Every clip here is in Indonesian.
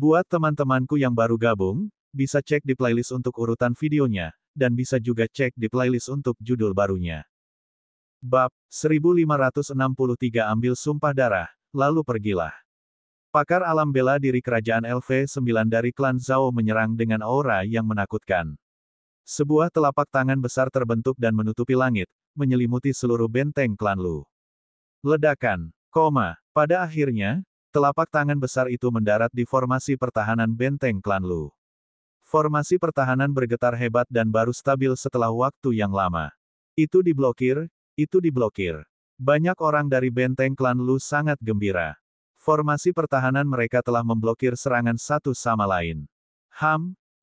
Buat teman-temanku yang baru gabung, bisa cek di playlist untuk urutan videonya, dan bisa juga cek di playlist untuk judul barunya. Bab 1563 Ambil Sumpah Darah, lalu pergilah. Pakar alam bela diri kerajaan LV9 dari klan Zhao menyerang dengan aura yang menakutkan. Sebuah telapak tangan besar terbentuk dan menutupi langit, menyelimuti seluruh benteng klan Lu. Ledakan, pada akhirnya, telapak tangan besar itu mendarat di formasi pertahanan benteng klan Lu. Formasi pertahanan bergetar hebat dan baru stabil setelah waktu yang lama. Itu diblokir. Banyak orang dari benteng klan Lu sangat gembira. Formasi pertahanan mereka telah memblokir serangan satu sama lain.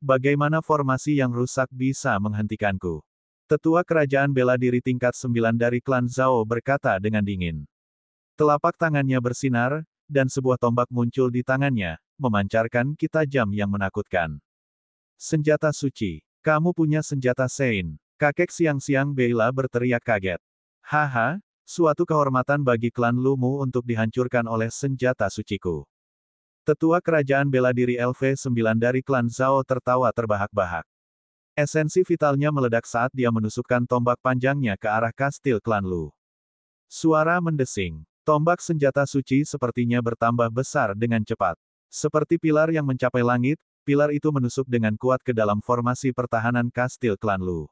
Bagaimana formasi yang rusak bisa menghentikanku? Tetua kerajaan bela diri tingkat 9 dari klan Zhao berkata dengan dingin. Telapak tangannya bersinar, dan sebuah tombak muncul di tangannya, memancarkan kitab tajam yang menakutkan. Senjata suci. Kamu punya senjata Sein. Kakek siang-siang Beila berteriak kaget. Haha, suatu kehormatan bagi klan Lumu untuk dihancurkan oleh senjata suciku. Tetua kerajaan bela diri LV9 dari klan Zhao tertawa terbahak-bahak. Esensi vitalnya meledak saat dia menusukkan tombak panjangnya ke arah kastil klan Lu. Suara mendesing. Tombak senjata suci sepertinya bertambah besar dengan cepat. Seperti pilar yang mencapai langit, pilar itu menusuk dengan kuat ke dalam formasi pertahanan kastil klan Lu.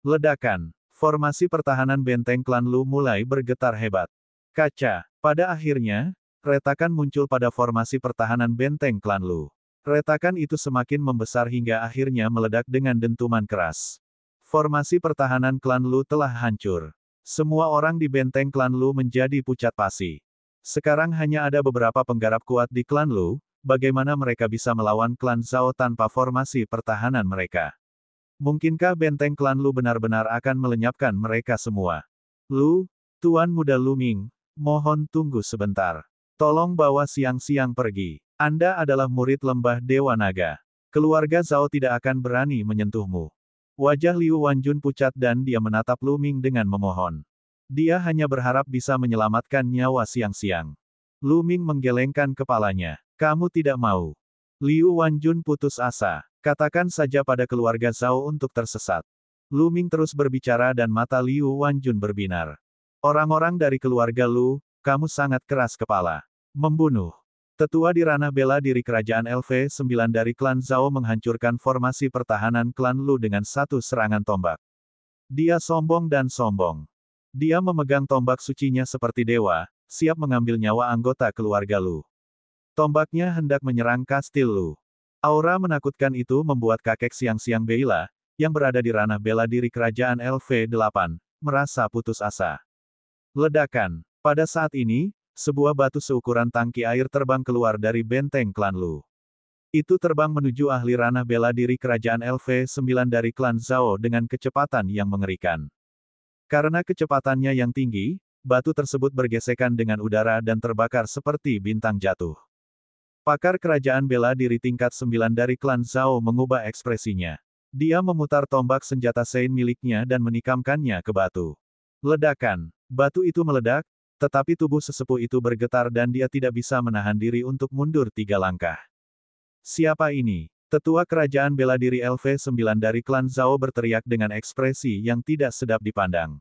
Ledakan. Formasi pertahanan benteng klan Lu mulai bergetar hebat. Kaca. Pada akhirnya, retakan muncul pada formasi pertahanan benteng klan Lu. Retakan itu semakin membesar hingga akhirnya meledak dengan dentuman keras. Formasi pertahanan klan Lu telah hancur. Semua orang di benteng klan Lu menjadi pucat pasi. Sekarang hanya ada beberapa penggarap kuat di klan Lu, bagaimana mereka bisa melawan klan Zhao tanpa formasi pertahanan mereka? Mungkinkah benteng klan Lu benar-benar akan melenyapkan mereka semua? Lu, Tuan Muda Lu Ming, mohon tunggu sebentar. Tolong bawa siang-siang pergi. Anda adalah murid lembah Dewa Naga. Keluarga Zhao tidak akan berani menyentuhmu. Wajah Liu Wanjun pucat dan dia menatap Lu Ming dengan memohon. Dia hanya berharap bisa menyelamatkan nyawa siang-siang. Lu Ming menggelengkan kepalanya. Kamu tidak mau. Liu Wanjun putus asa. Katakan saja pada keluarga Zhao untuk tersesat. Lu Ming terus berbicara dan mata Liu Wanjun berbinar. Orang-orang dari keluarga Lu, kamu sangat keras kepala. Membunuh. Tetua di ranah bela diri kerajaan LV9 dari klan Zhao menghancurkan formasi pertahanan klan Lu dengan satu serangan tombak. Dia sombong dan sombong. Dia memegang tombak sucinya seperti dewa, siap mengambil nyawa anggota keluarga Lu. Tombaknya hendak menyerang kastil Lu. Aura menakutkan itu membuat kakek siang-siang Beila, yang berada di ranah bela diri kerajaan LV8, merasa putus asa. Ledakan. Pada saat ini, sebuah batu seukuran tangki air terbang keluar dari benteng klan Lu. Itu terbang menuju ahli ranah bela diri kerajaan LV9 dari klan Zhao dengan kecepatan yang mengerikan. Karena kecepatannya yang tinggi, batu tersebut bergesekan dengan udara dan terbakar seperti bintang jatuh. Pakar kerajaan bela diri tingkat 9 dari klan Zhao mengubah ekspresinya. Dia memutar tombak senjata Sein miliknya dan menikamkannya ke batu. Ledakan. Batu itu meledak, tetapi tubuh sesepuh itu bergetar dan dia tidak bisa menahan diri untuk mundur 3 langkah. Siapa ini? Tetua kerajaan bela diri LV9 dari klan Zhao berteriak dengan ekspresi yang tidak sedap dipandang.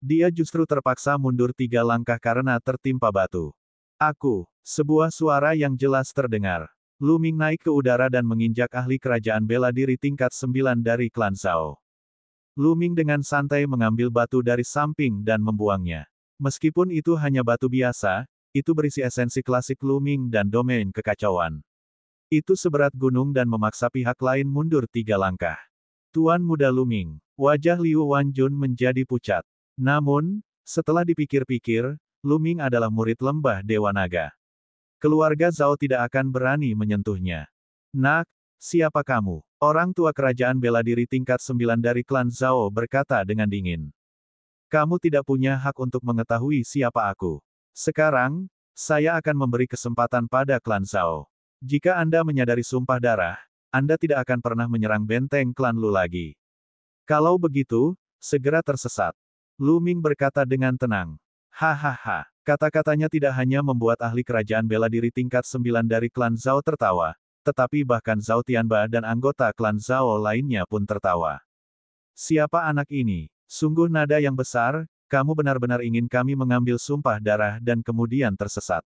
Dia justru terpaksa mundur 3 langkah karena tertimpa batu. Sebuah suara yang jelas terdengar. Lu Ming naik ke udara dan menginjak ahli kerajaan bela diri tingkat 9 dari klan Zhao. Lu Ming dengan santai mengambil batu dari samping dan membuangnya. Meskipun itu hanya batu biasa, itu berisi esensi klasik Lu Ming dan domain kekacauan. Itu seberat gunung dan memaksa pihak lain mundur 3 langkah. Tuan Muda Lu Ming. Wajah Liu Wanjun menjadi pucat. Namun, setelah dipikir-pikir, Lu Ming adalah murid lembah Dewa Naga. Keluarga Zhao tidak akan berani menyentuhnya. Nak, siapa kamu? Orang tua kerajaan bela diri tingkat 9 dari klan Zhao berkata dengan dingin. Kamu tidak punya hak untuk mengetahui siapa aku. Sekarang, saya akan memberi kesempatan pada klan Zhao. Jika Anda menyadari sumpah darah, Anda tidak akan pernah menyerang benteng klan Lu lagi. Kalau begitu, segera tersesat. Lu Ming berkata dengan tenang. Hahaha. Kata-katanya tidak hanya membuat ahli kerajaan bela diri tingkat 9 dari klan Zhao tertawa, tetapi bahkan Zhao Tianba dan anggota klan Zhao lainnya pun tertawa. Siapa anak ini? Sungguh nada yang besar, kamu benar-benar ingin kami mengambil sumpah darah dan kemudian tersesat.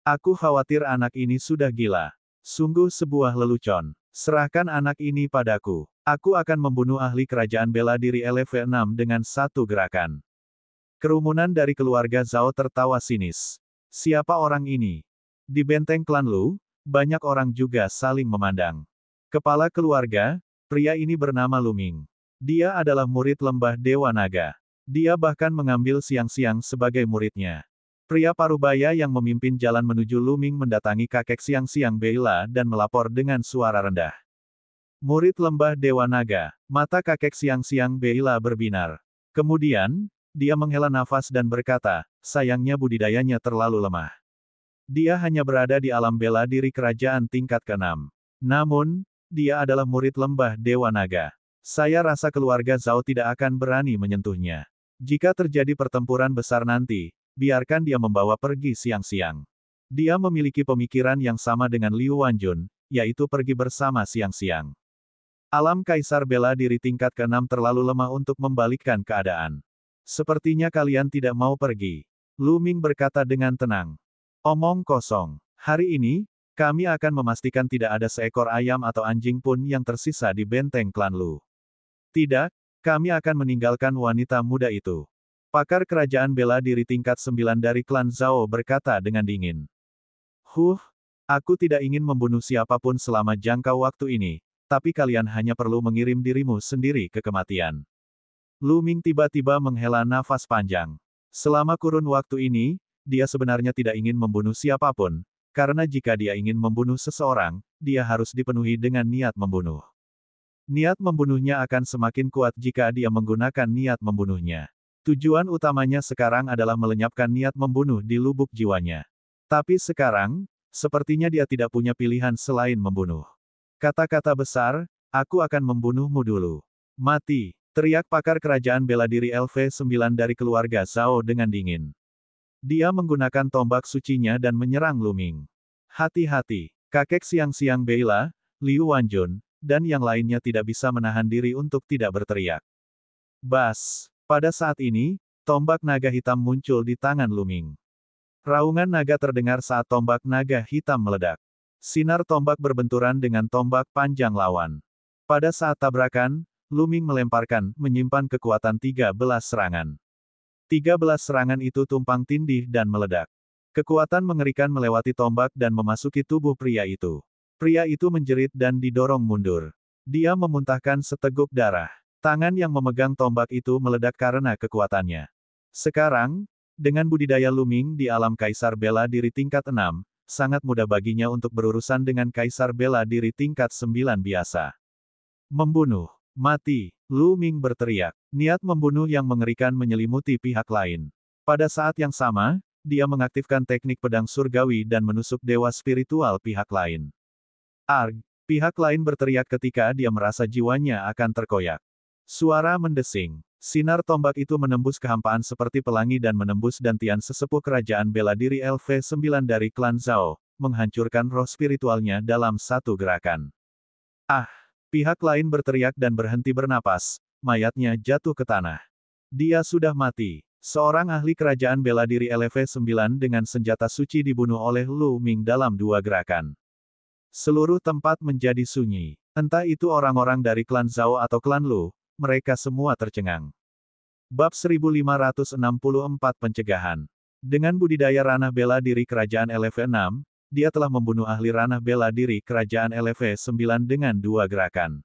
Aku khawatir anak ini sudah gila. Sungguh sebuah lelucon. Serahkan anak ini padaku. Aku akan membunuh ahli kerajaan bela diri LV6 dengan satu gerakan. Kerumunan dari keluarga Zhao tertawa sinis. Siapa orang ini? Di benteng klan Lu, banyak orang juga saling memandang. Kepala keluarga, pria ini bernama Lu Ming. Dia adalah murid lembah Dewa Naga. Dia bahkan mengambil Siang-Siang sebagai muridnya. Pria parubaya yang memimpin jalan menuju Lu Ming mendatangi kakek Siang-Siang Beila dan melapor dengan suara rendah. Murid lembah Dewa Naga, mata kakek Siang-Siang Beila berbinar. Kemudian, dia menghela nafas dan berkata, sayangnya budidayanya terlalu lemah. Dia hanya berada di alam bela diri kerajaan tingkat ke-6. Namun, dia adalah murid lembah Dewa Naga. Saya rasa keluarga Zhao tidak akan berani menyentuhnya. Jika terjadi pertempuran besar nanti, biarkan dia membawa pergi Siang-Siang. Dia memiliki pemikiran yang sama dengan Liu Wanjun, yaitu pergi bersama Siang-Siang. Alam kaisar bela diri tingkat ke-6 terlalu lemah untuk membalikkan keadaan. Sepertinya kalian tidak mau pergi. Lu Ming berkata dengan tenang. Omong kosong. Hari ini, kami akan memastikan tidak ada seekor ayam atau anjing pun yang tersisa di benteng klan Lu. Tidak, kami akan meninggalkan wanita muda itu. Pakar kerajaan bela diri tingkat 9 dari klan Zhao berkata dengan dingin. Aku tidak ingin membunuh siapapun selama jangka waktu ini, tapi kalian hanya perlu mengirim dirimu sendiri ke kematian. Lu Ming tiba-tiba menghela nafas panjang. Selama kurun waktu ini, dia sebenarnya tidak ingin membunuh siapapun, karena jika dia ingin membunuh seseorang, dia harus dipenuhi dengan niat membunuh. Niat membunuhnya akan semakin kuat jika dia menggunakan niat membunuhnya. Tujuan utamanya sekarang adalah melenyapkan niat membunuh di lubuk jiwanya. Tapi sekarang, sepertinya dia tidak punya pilihan selain membunuh. Kata-kata besar, aku akan membunuhmu dulu. Mati! Teriak pakar kerajaan bela diri LV9 dari keluarga Zhao dengan dingin. Dia menggunakan tombak sucinya dan menyerang Lu Ming. Hati-hati, kakek Siang-Siang Beila, Liu Wanjun, dan yang lainnya tidak bisa menahan diri untuk tidak berteriak. Bas! Pada saat ini, tombak naga hitam muncul di tangan Lu Ming. Raungan naga terdengar saat tombak naga hitam meledak. Sinar tombak berbenturan dengan tombak panjang lawan. Pada saat tabrakan, Lu Ming menyimpan kekuatan 13 serangan. 13 serangan itu tumpang tindih dan meledak. Kekuatan mengerikan melewati tombak dan memasuki tubuh pria itu. Pria itu menjerit dan didorong mundur. Dia memuntahkan seteguk darah. Tangan yang memegang tombak itu meledak karena kekuatannya. Sekarang, dengan budidaya Lu Ming di alam kaisar bela diri tingkat 6, sangat mudah baginya untuk berurusan dengan kaisar bela diri tingkat 9 biasa. Membunuh. Mati! Lu Ming berteriak. Niat membunuh yang mengerikan menyelimuti pihak lain. Pada saat yang sama, dia mengaktifkan teknik pedang surgawi dan menusuk dewa spiritual pihak lain. Arg! Pihak lain berteriak ketika dia merasa jiwanya akan terkoyak. Suara mendesing. Sinar tombak itu menembus kehampaan seperti pelangi dan menembus dantian sesepuh kerajaan bela diri LV9 dari klan Zhao, menghancurkan roh spiritualnya dalam satu gerakan. Ah! Pihak lain berteriak dan berhenti bernapas, mayatnya jatuh ke tanah. Dia sudah mati. Seorang ahli kerajaan bela diri LV9 dengan senjata suci dibunuh oleh Lu Ming dalam 2 gerakan. Seluruh tempat menjadi sunyi. Entah itu orang-orang dari klan Zhao atau klan Lu, mereka semua tercengang. Bab 1564 Pencegahan. Dengan budidaya ranah bela diri kerajaan LV6, dia telah membunuh ahli ranah bela diri kerajaan LV9 dengan 2 gerakan.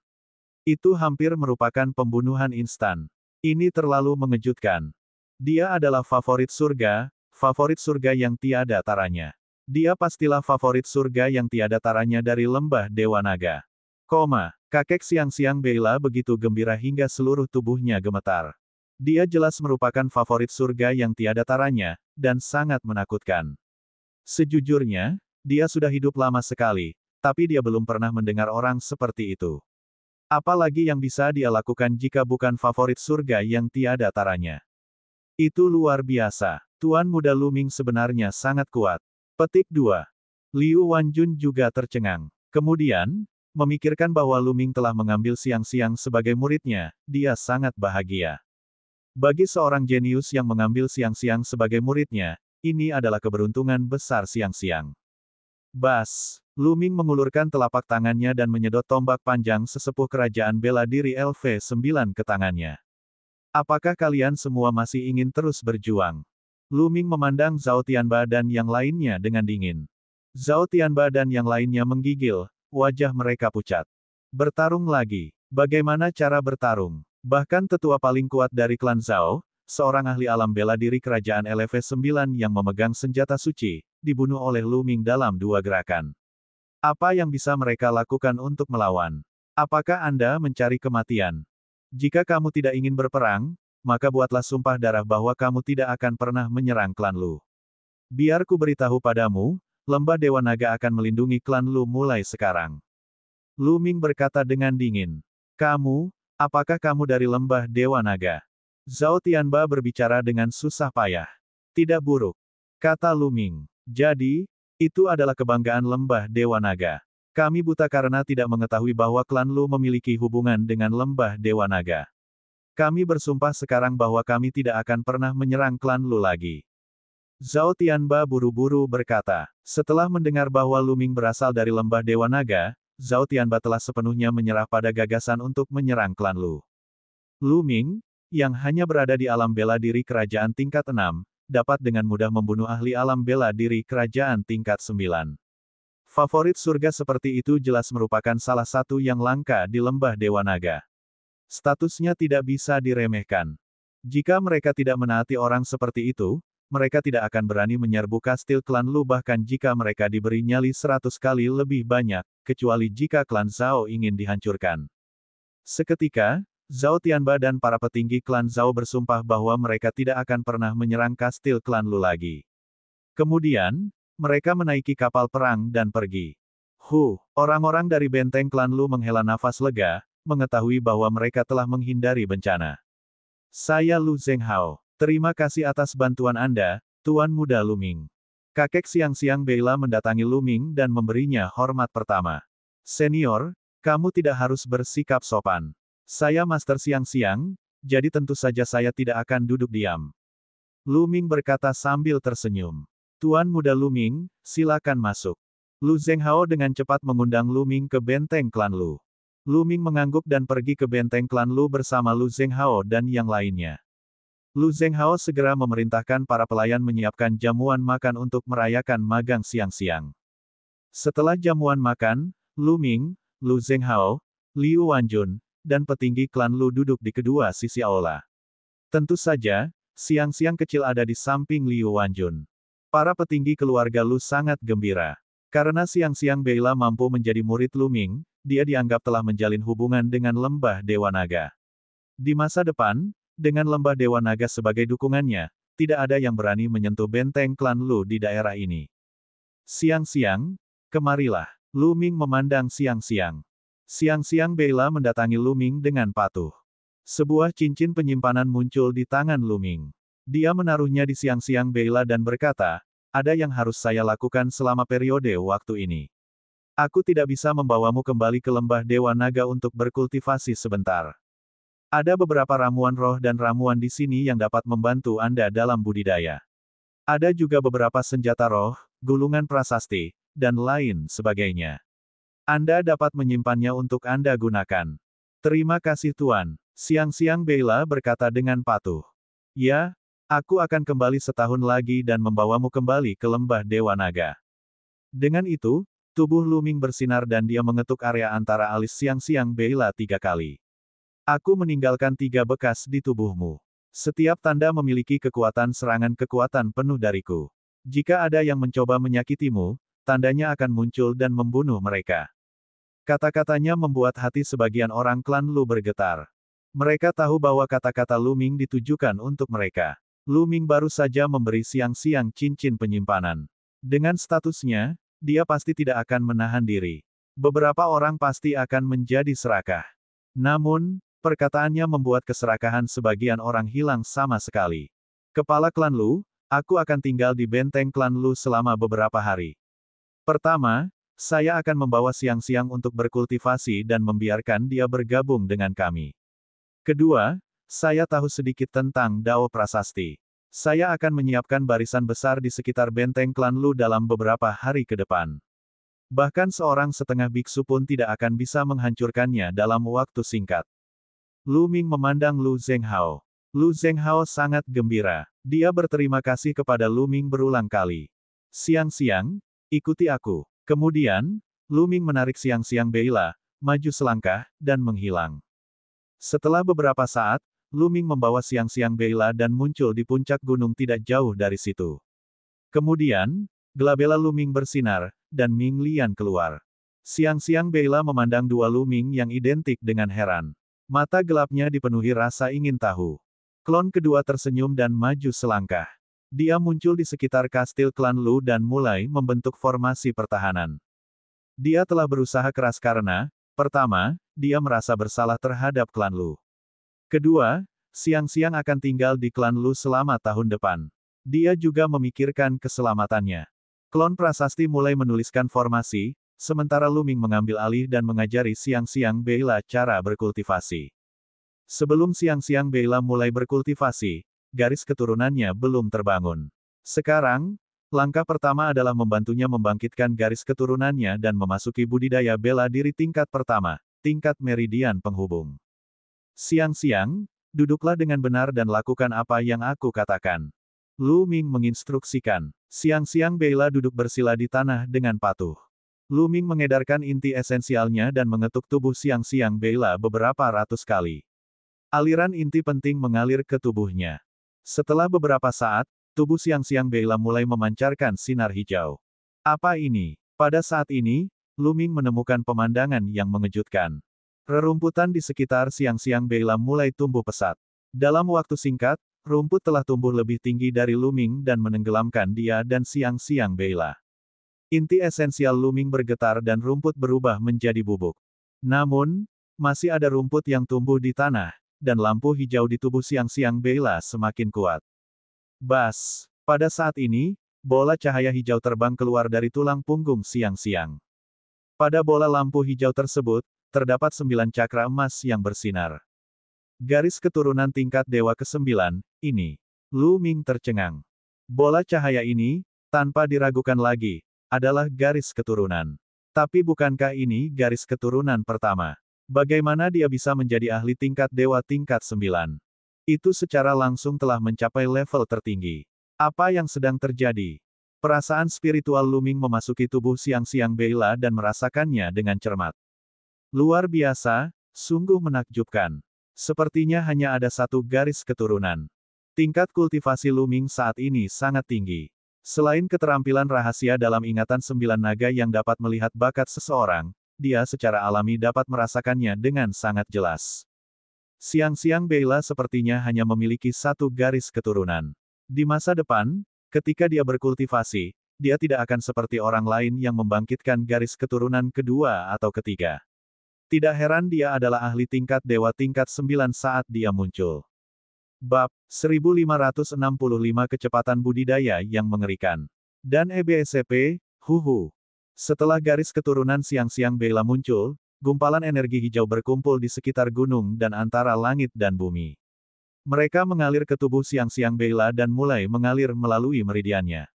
Itu hampir merupakan pembunuhan instan. Ini terlalu mengejutkan. Dia adalah favorit surga yang tiada taranya. Dia pastilah favorit surga yang tiada taranya dari lembah Dewa Naga. Kakek Siang-Siang Beila begitu gembira hingga seluruh tubuhnya gemetar. Dia jelas merupakan favorit surga yang tiada taranya, dan sangat menakutkan. Sejujurnya, dia sudah hidup lama sekali, tapi dia belum pernah mendengar orang seperti itu. Apalagi yang bisa dia lakukan jika bukan favorit surga yang tiada taranya. Itu luar biasa. Tuan Muda Luming sebenarnya sangat kuat. Petik 2. Liu Wanjun juga tercengang. Kemudian, memikirkan bahwa Luming telah mengambil Xiang-Xiang sebagai muridnya, dia sangat bahagia. Bagi seorang jenius yang mengambil Xiang-Xiang sebagai muridnya, ini adalah keberuntungan besar Xiang-Xiang. Bas! Luming mengulurkan telapak tangannya dan menyedot tombak panjang sesepuh kerajaan bela diri LV9 ke tangannya. Apakah kalian semua masih ingin terus berjuang? Luming memandang Zhao Tianba dan yang lainnya dengan dingin. Zhao Tianba dan yang lainnya menggigil, wajah mereka pucat. Bertarung lagi. Bagaimana cara bertarung? Bahkan tetua paling kuat dari klan Zhao, seorang ahli alam bela diri kerajaan LV9 yang memegang senjata suci, dibunuh oleh Luming dalam 2 gerakan. Apa yang bisa mereka lakukan untuk melawan? Apakah Anda mencari kematian? Jika kamu tidak ingin berperang, maka buatlah sumpah darah bahwa kamu tidak akan pernah menyerang klan Lu. Biar ku beritahu padamu, Lembah Dewa Naga akan melindungi klan Lu mulai sekarang. Luming berkata dengan dingin. Kamu, apakah kamu dari Lembah Dewa Naga? Zhao Tianba berbicara dengan susah payah. Tidak buruk, kata Luming. Jadi, itu adalah kebanggaan Lembah Dewa Naga. Kami buta karena tidak mengetahui bahwa klan Lu memiliki hubungan dengan Lembah Dewa Naga. Kami bersumpah sekarang bahwa kami tidak akan pernah menyerang klan Lu lagi. Zhao Tianba buru-buru berkata. Setelah mendengar bahwa Luming berasal dari Lembah Dewa Naga, Zhao Tianba telah sepenuhnya menyerah pada gagasan untuk menyerang klan Lu. Luming, yang hanya berada di alam bela diri kerajaan tingkat 6, dapat dengan mudah membunuh ahli alam bela diri kerajaan tingkat 9. Favorit surga seperti itu jelas merupakan salah satu yang langka di Lembah Dewa Naga. Statusnya tidak bisa diremehkan. Jika mereka tidak menaati orang seperti itu, mereka tidak akan berani menyerbu kastil klan Lu bahkan jika mereka diberi nyali 100 kali lebih banyak, kecuali jika klan Zhao ingin dihancurkan. Seketika, Zhao Tianba dan para petinggi klan Zhao bersumpah bahwa mereka tidak akan pernah menyerang kastil klan Lu lagi. Kemudian, mereka menaiki kapal perang dan pergi. Orang-orang dari benteng klan Lu menghela nafas lega, mengetahui bahwa mereka telah menghindari bencana. Saya Lu Zhenghao. Terima kasih atas bantuan Anda, Tuan Muda Luming. Kakek Xiang-Xiang Beila mendatangi Luming dan memberinya hormat pertama. Senior, kamu tidak harus bersikap sopan. Saya Master Xiang-Xiang, jadi tentu saja saya tidak akan duduk diam. Luming berkata sambil tersenyum. Tuan Muda Luming, silakan masuk. Lu Zhenghao dengan cepat mengundang Luming ke benteng klan Lu. Luming mengangguk dan pergi ke benteng klan Lu bersama Lu Zhenghao dan yang lainnya. Lu Zhenghao segera memerintahkan para pelayan menyiapkan jamuan makan untuk merayakan magang Xiang-Xiang. Setelah jamuan makan, Luming, Lu Zhenghao, Liu Wanjun, dan petinggi klan Lu duduk di kedua sisi aula. Tentu saja, Xiang-Xiang kecil ada di samping Liu Wanjun. Para petinggi keluarga Lu sangat gembira. Karena Xiang-Xiang Beila mampu menjadi murid Luming, dia dianggap telah menjalin hubungan dengan Lembah Dewa Naga. Di masa depan, dengan Lembah Dewa Naga sebagai dukungannya, tidak ada yang berani menyentuh benteng klan Lu di daerah ini. Xiang-Xiang, kemarilah. Luming memandang Xiang-Xiang. Xiang-Xiang Beila mendatangi Luming dengan patuh. Sebuah cincin penyimpanan muncul di tangan Luming. Dia menaruhnya di Xiang-Xiang Beila dan berkata, ada yang harus saya lakukan selama periode waktu ini. Aku tidak bisa membawamu kembali ke Lembah Dewa Naga untuk berkultivasi sebentar. Ada beberapa ramuan roh dan ramuan di sini yang dapat membantu Anda dalam budidaya. Ada juga beberapa senjata roh, gulungan prasasti, dan lain sebagainya. Anda dapat menyimpannya untuk Anda gunakan. Terima kasih Tuan. Xiang-Xiang Beila berkata dengan patuh. Ya, aku akan kembali setahun lagi dan membawamu kembali ke Lembah Dewa Naga. Dengan itu, tubuh Luming bersinar dan dia mengetuk area antara alis Xiang-Xiang Beila 3 kali. Aku meninggalkan 3 bekas di tubuhmu. Setiap tanda memiliki kekuatan serangan kekuatan penuh dariku. Jika ada yang mencoba menyakitimu, tandanya akan muncul dan membunuh mereka. Kata-katanya membuat hati sebagian orang klan Lu bergetar. Mereka tahu bahwa kata-kata Luming ditujukan untuk mereka. Luming baru saja memberi Xiang-Xiang cincin penyimpanan. Dengan statusnya, dia pasti tidak akan menahan diri. Beberapa orang pasti akan menjadi serakah. Namun, perkataannya membuat keserakahan sebagian orang hilang sama sekali. Kepala klan Lu, aku akan tinggal di benteng klan Lu selama beberapa hari. Pertama, saya akan membawa Siang-Siang untuk berkultivasi dan membiarkan dia bergabung dengan kami. Kedua, saya tahu sedikit tentang Dao Prasasti. Saya akan menyiapkan barisan besar di sekitar benteng klan Lu dalam beberapa hari ke depan. Bahkan seorang setengah biksu pun tidak akan bisa menghancurkannya dalam waktu singkat. Lu Ming memandang Lu Zhenghao. Lu Zhenghao sangat gembira. Dia berterima kasih kepada Lu Ming berulang kali. Siang-Siang, ikuti aku. Kemudian, Lu Ming menarik Siang-Siang Beila, maju selangkah, dan menghilang. Setelah beberapa saat, Lu Ming membawa Siang-Siang Beila dan muncul di puncak gunung tidak jauh dari situ. Kemudian, gelabela Lu Ming bersinar, dan Ming Lian keluar. Siang-Siang Beila memandang dua Lu Ming yang identik dengan heran. Mata gelapnya dipenuhi rasa ingin tahu. Klon kedua tersenyum dan maju selangkah. Dia muncul di sekitar kastil klan Lu dan mulai membentuk formasi pertahanan. Dia telah berusaha keras karena, pertama, dia merasa bersalah terhadap klan Lu. Kedua, Siang-Siang akan tinggal di klan Lu selama tahun depan. Dia juga memikirkan keselamatannya. Klon prasasti mulai menuliskan formasi, sementara Lu Ming mengambil alih dan mengajari Siang-Siang Beila cara berkultivasi. Sebelum Siang-Siang Beila mulai berkultivasi, garis keturunannya belum terbangun. Sekarang, langkah pertama adalah membantunya membangkitkan garis keturunannya dan memasuki budidaya bela diri tingkat pertama, tingkat meridian penghubung. Siang-Siang, duduklah dengan benar dan lakukan apa yang aku katakan. Lu Ming menginstruksikan. Siang-Siang Beila duduk bersila di tanah dengan patuh. Lu Ming mengedarkan inti esensialnya dan mengetuk tubuh Siang-Siang Beila beberapa ratus kali. Aliran inti penting mengalir ke tubuhnya. Setelah beberapa saat, tubuh Siang-Siang Beila mulai memancarkan sinar hijau. Apa ini? Pada saat ini, Lu Ming menemukan pemandangan yang mengejutkan. Rerumputan di sekitar Siang-Siang Beila mulai tumbuh pesat. Dalam waktu singkat, rumput telah tumbuh lebih tinggi dari Lu Ming dan menenggelamkan dia dan Siang-Siang Beila. Inti esensial Lu Ming bergetar dan rumput berubah menjadi bubuk. Namun, masih ada rumput yang tumbuh di tanah, dan lampu hijau di tubuh Siang-Siang Beila semakin kuat. Bas! Pada saat ini, bola cahaya hijau terbang keluar dari tulang punggung Siang-Siang. Pada bola lampu hijau tersebut, terdapat 9 cakra emas yang bersinar. Garis keturunan tingkat dewa ke-9, ini. Lu Ming tercengang. Bola cahaya ini, tanpa diragukan lagi, adalah garis keturunan. Tapi bukankah ini garis keturunan pertama? Bagaimana dia bisa menjadi ahli tingkat dewa tingkat 9? Itu secara langsung telah mencapai level tertinggi. Apa yang sedang terjadi? Perasaan spiritual Lu Ming memasuki tubuh Siang-Siang Beila dan merasakannya dengan cermat. Luar biasa, sungguh menakjubkan. Sepertinya hanya ada satu garis keturunan. Tingkat kultivasi Lu Ming saat ini sangat tinggi. Selain keterampilan rahasia dalam ingatan 9 naga yang dapat melihat bakat seseorang, dia secara alami dapat merasakannya dengan sangat jelas. Siang-Siang Beila sepertinya hanya memiliki satu garis keturunan. Di masa depan, ketika dia berkultivasi, dia tidak akan seperti orang lain yang membangkitkan garis keturunan kedua atau ketiga. Tidak heran dia adalah ahli tingkat dewa tingkat 9 saat dia muncul. Bab 1565 Kecepatan Budidaya yang Mengerikan. Dan EBSCP, Huhu. Setelah garis keturunan Siang-Siang Beila muncul, gumpalan energi hijau berkumpul di sekitar gunung dan antara langit dan bumi. Mereka mengalir ke tubuh Siang-Siang Beila dan mulai mengalir melalui meridiannya.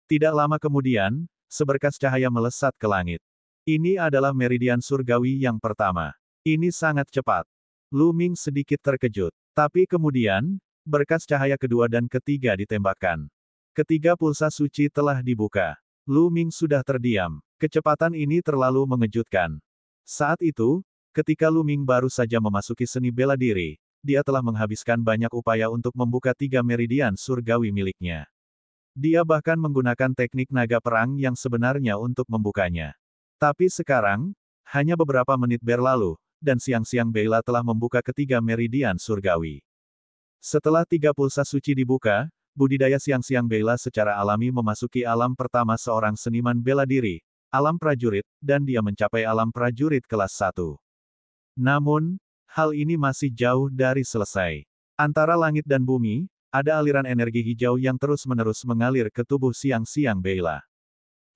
Tidak lama kemudian, seberkas cahaya melesat ke langit. Ini adalah meridian surgawi yang pertama. Ini sangat cepat. Lu Ming sedikit terkejut. Tapi kemudian, berkas cahaya kedua dan ketiga ditembakkan. Ketiga pulsa suci telah dibuka. Lu Ming sudah terdiam. Kecepatan ini terlalu mengejutkan. Saat itu, ketika Lu Ming baru saja memasuki seni bela diri, dia telah menghabiskan banyak upaya untuk membuka 3 meridian surgawi miliknya. Dia bahkan menggunakan teknik naga perang yang sebenarnya untuk membukanya. Tapi sekarang, hanya beberapa menit berlalu, dan Siang-Siang Beila telah membuka ketiga meridian surgawi. Setelah 3 pulsa suci dibuka, budidaya Siang-Siang Beila secara alami memasuki alam pertama seorang seniman bela diri, alam prajurit, dan dia mencapai alam prajurit kelas 1. Namun, hal ini masih jauh dari selesai. Antara langit dan bumi, Ada aliran energi hijau yang terus-menerus mengalir ke tubuh Xiang Beila.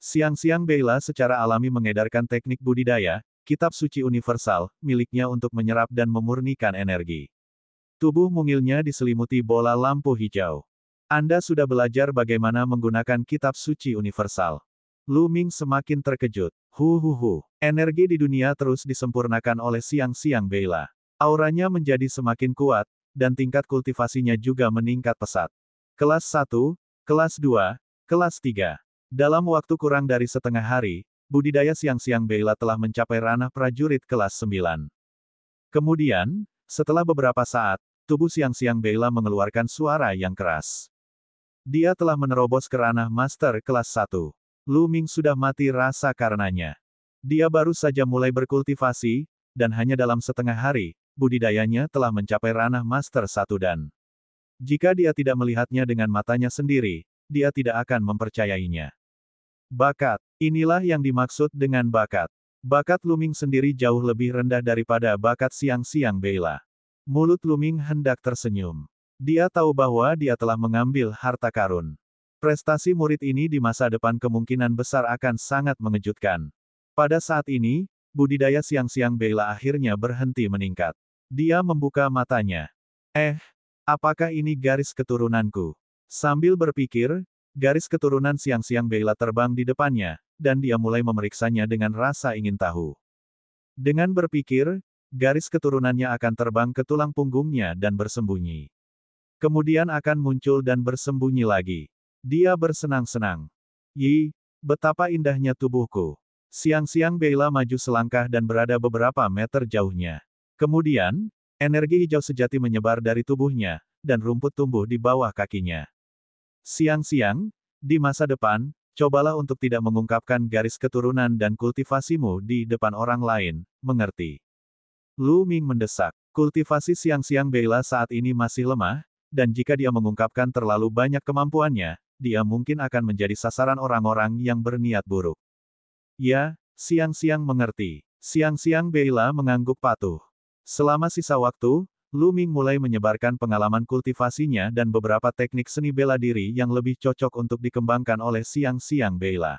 Xiang Beila secara alami mengedarkan teknik budidaya, kitab suci universal, miliknya untuk menyerap dan memurnikan energi. Tubuh mungilnya diselimuti bola lampu hijau. Anda sudah belajar bagaimana menggunakan kitab suci universal. Lu Ming semakin terkejut. Energi di dunia terus disempurnakan oleh Xiang Beila. Auranya menjadi semakin kuat, dan tingkat kultivasinya juga meningkat pesat. Kelas 1, kelas 2, kelas 3. Dalam waktu kurang dari setengah hari, budidaya Xiang Beila telah mencapai ranah prajurit kelas 9. Kemudian, setelah beberapa saat, tubuh Xiang Beila mengeluarkan suara yang keras. Dia telah menerobos ke ranah master kelas 1. Lu Ming sudah mati rasa karenanya. Dia baru saja mulai berkultivasi, dan hanya dalam setengah hari, budidayanya telah mencapai ranah Master 1 dan jika dia tidak melihatnya dengan matanya sendiri, dia tidak akan mempercayainya. Bakat. Inilah yang dimaksud dengan bakat. Bakat Lu Ming sendiri jauh lebih rendah daripada bakat Xiang Beila. Mulut Lu Ming hendak tersenyum. Dia tahu bahwa dia telah mengambil harta karun. Prestasi murid ini di masa depan kemungkinan besar akan sangat mengejutkan. Pada saat ini, budidaya Xiang Beila akhirnya berhenti meningkat. Dia membuka matanya. Apakah ini garis keturunanku? Sambil berpikir, garis keturunan Xiang Beila terbang di depannya, dan dia mulai memeriksanya dengan rasa ingin tahu. Dengan berpikir, garis keturunannya akan terbang ke tulang punggungnya dan bersembunyi. Kemudian akan muncul dan bersembunyi lagi. Dia bersenang-senang. Betapa indahnya tubuhku. Xiang Beila maju selangkah dan berada beberapa meter jauhnya. Kemudian, energi hijau sejati menyebar dari tubuhnya, dan rumput tumbuh di bawah kakinya. Xiang, di masa depan, cobalah untuk tidak mengungkapkan garis keturunan dan kultivasimu di depan orang lain, mengerti? Lu Ming mendesak. Kultivasi Xiang Beila saat ini masih lemah, dan jika dia mengungkapkan terlalu banyak kemampuannya, dia mungkin akan menjadi sasaran orang-orang yang berniat buruk. Ya, Xiang mengerti. Xiang Beila mengangguk patuh. Selama sisa waktu, Lu Ming mulai menyebarkan pengalaman kultivasinya dan beberapa teknik seni bela diri yang lebih cocok untuk dikembangkan oleh Xiang Beila.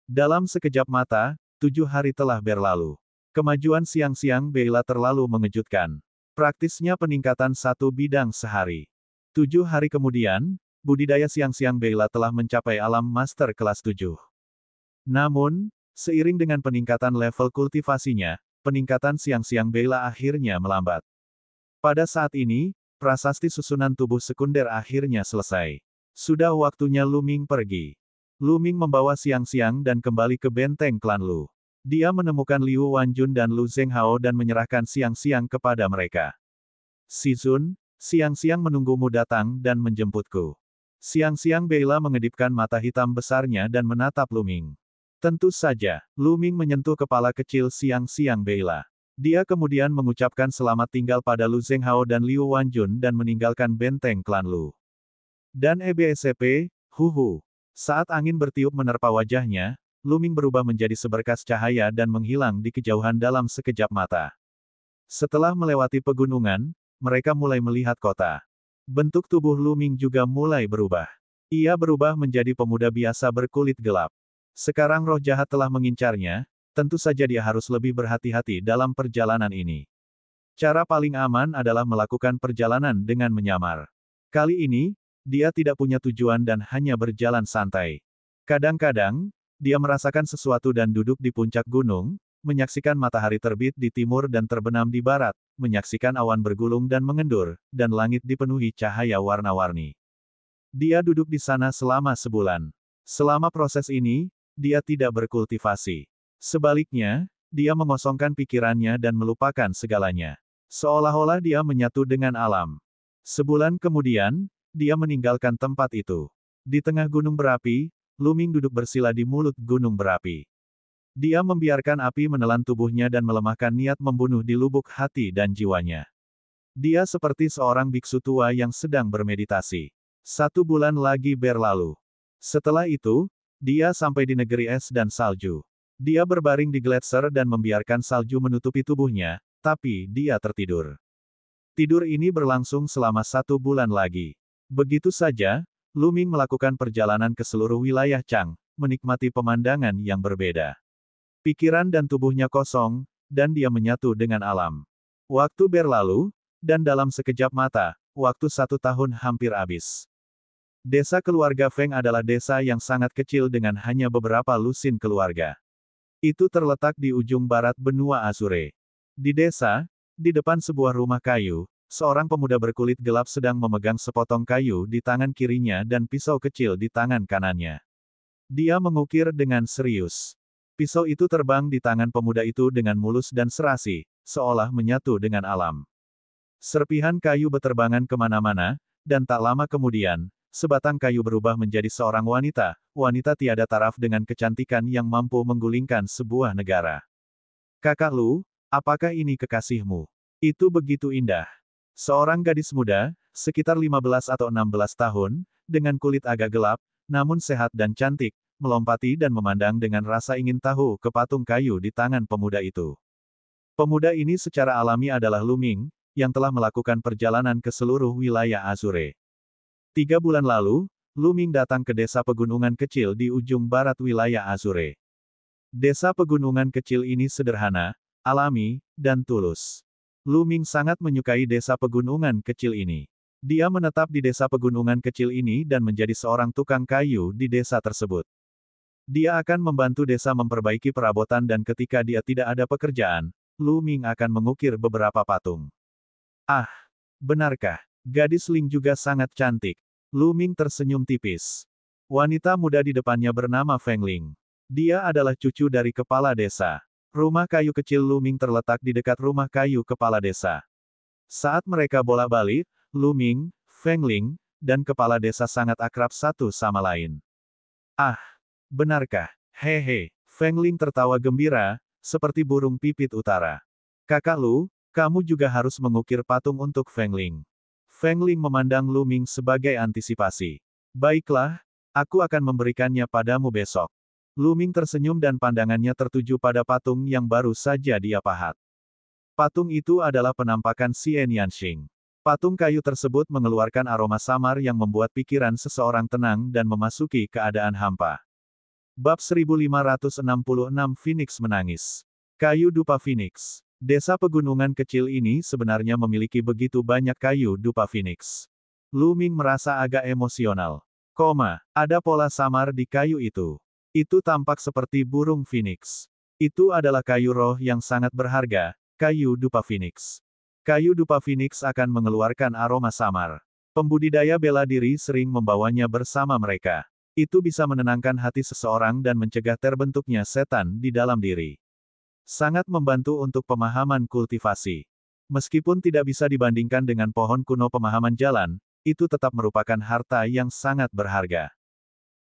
Dalam sekejap mata, 7 hari telah berlalu. Kemajuan Xiang Beila terlalu mengejutkan. Praktisnya peningkatan satu bidang sehari. 7 hari kemudian, budidaya Xiang Beila telah mencapai alam master kelas 7. Namun, seiring dengan peningkatan level kultivasinya, peningkatan Xiang Beila akhirnya melambat. Pada saat ini, prasasti susunan tubuh sekunder akhirnya selesai. Sudah waktunya Lu Ming pergi. Lu Ming membawa Xiang dan kembali ke benteng klan Lu. Dia menemukan Liu Wanjun dan Lu Zhenghao dan menyerahkan Xiang kepada mereka. Si Zun, Xiang menunggumu datang dan menjemputku. Xiang Beila mengedipkan mata hitam besarnya dan menatap Lu Ming. Tentu saja, Lu Ming menyentuh kepala kecil Xiang Beila. Dia kemudian mengucapkan selamat tinggal pada Lu Zhenghao dan Liu Wanjun dan meninggalkan benteng klan Lu. Dan EBSCP, Saat angin bertiup menerpa wajahnya, Lu Ming berubah menjadi seberkas cahaya dan menghilang di kejauhan dalam sekejap mata. Setelah melewati pegunungan, mereka mulai melihat kota. Bentuk tubuh Lu Ming juga mulai berubah. Ia berubah menjadi pemuda biasa berkulit gelap. Sekarang roh jahat telah mengincarnya, tentu saja dia harus lebih berhati-hati dalam perjalanan ini. Cara paling aman adalah melakukan perjalanan dengan menyamar. Kali ini, dia tidak punya tujuan dan hanya berjalan santai. Kadang-kadang, dia merasakan sesuatu dan duduk di puncak gunung, menyaksikan matahari terbit di timur dan terbenam di barat, menyaksikan awan bergulung dan mengendur, dan langit dipenuhi cahaya warna-warni. Dia duduk di sana selama sebulan. Selama proses ini, dia tidak berkultivasi. Sebaliknya, dia mengosongkan pikirannya dan melupakan segalanya. Seolah-olah dia menyatu dengan alam. Sebulan kemudian, dia meninggalkan tempat itu. Di tengah gunung berapi, Lu Ming duduk bersila di mulut gunung berapi. Dia membiarkan api menelan tubuhnya dan melemahkan niat membunuh di lubuk hati dan jiwanya. Dia seperti seorang biksu tua yang sedang bermeditasi. 1 bulan lagi berlalu. Setelah itu, dia sampai di negeri es dan salju. Dia berbaring di gletser dan membiarkan salju menutupi tubuhnya, tapi dia tertidur. Tidur ini berlangsung selama 1 bulan lagi. Begitu saja, Lu Ming melakukan perjalanan ke seluruh wilayah Chang, menikmati pemandangan yang berbeda. Pikiran dan tubuhnya kosong, dan dia menyatu dengan alam. Waktu berlalu, dan dalam sekejap mata, waktu 1 tahun hampir habis. Desa keluarga Feng adalah desa yang sangat kecil dengan hanya beberapa lusin keluarga. Itu terletak di ujung barat benua Azure. Di desa, di depan sebuah rumah kayu, seorang pemuda berkulit gelap sedang memegang sepotong kayu di tangan kirinya dan pisau kecil di tangan kanannya. Dia mengukir dengan serius. Pisau itu terbang di tangan pemuda itu dengan mulus dan serasi, seolah menyatu dengan alam. Serpihan kayu beterbangan kemana-mana, dan tak lama kemudian, sebatang kayu berubah menjadi seorang wanita, wanita tiada taraf dengan kecantikan yang mampu menggulingkan sebuah negara. Kakak Lu, apakah ini kekasihmu? Itu begitu indah. Seorang gadis muda, sekitar 15 atau 16 tahun, dengan kulit agak gelap, namun sehat dan cantik, melompati dan memandang dengan rasa ingin tahu ke patung kayu di tangan pemuda itu. Pemuda ini secara alami adalah Lu Ming, yang telah melakukan perjalanan ke seluruh wilayah Azure. 3 bulan lalu, Lu Ming datang ke desa pegunungan kecil di ujung barat wilayah Azure. Desa pegunungan kecil ini sederhana, alami, dan tulus. Lu Ming sangat menyukai desa pegunungan kecil ini. Dia menetap di desa pegunungan kecil ini dan menjadi seorang tukang kayu di desa tersebut. Dia akan membantu desa memperbaiki perabotan dan ketika dia tidak ada pekerjaan, Lu Ming akan mengukir beberapa patung. Ah, benarkah? Gadis Ling juga sangat cantik. Lu Ming tersenyum tipis. Wanita muda di depannya bernama Feng Ling. Dia adalah cucu dari kepala desa. Rumah kayu kecil Lu Ming terletak di dekat rumah kayu kepala desa. Saat mereka bolak-balik, Lu Ming, Feng Ling, dan kepala desa sangat akrab satu sama lain. Ah, benarkah? Hehe, Feng Ling tertawa gembira, seperti burung pipit utara. Kakak Lu, kamu juga harus mengukir patung untuk Feng Ling. Feng Ling memandang Lu Ming sebagai antisipasi. Baiklah, aku akan memberikannya padamu besok. Lu Ming tersenyum dan pandangannya tertuju pada patung yang baru saja dia pahat. Patung itu adalah penampakan Xian Yanxing. Patung kayu tersebut mengeluarkan aroma samar yang membuat pikiran seseorang tenang dan memasuki keadaan hampa. Bab 1566 Phoenix menangis. Kayu dupa Phoenix. Desa pegunungan kecil ini sebenarnya memiliki begitu banyak kayu dupa Phoenix. Lu Ming merasa agak emosional. Ada pola samar di kayu itu. Itu tampak seperti burung Phoenix. Itu adalah kayu roh yang sangat berharga, kayu dupa Phoenix. Kayu dupa Phoenix akan mengeluarkan aroma samar. Pembudidaya bela diri sering membawanya bersama mereka. Itu bisa menenangkan hati seseorang dan mencegah terbentuknya setan di dalam diri. Sangat membantu untuk pemahaman kultivasi. Meskipun tidak bisa dibandingkan dengan pohon kuno pemahaman jalan, itu tetap merupakan harta yang sangat berharga.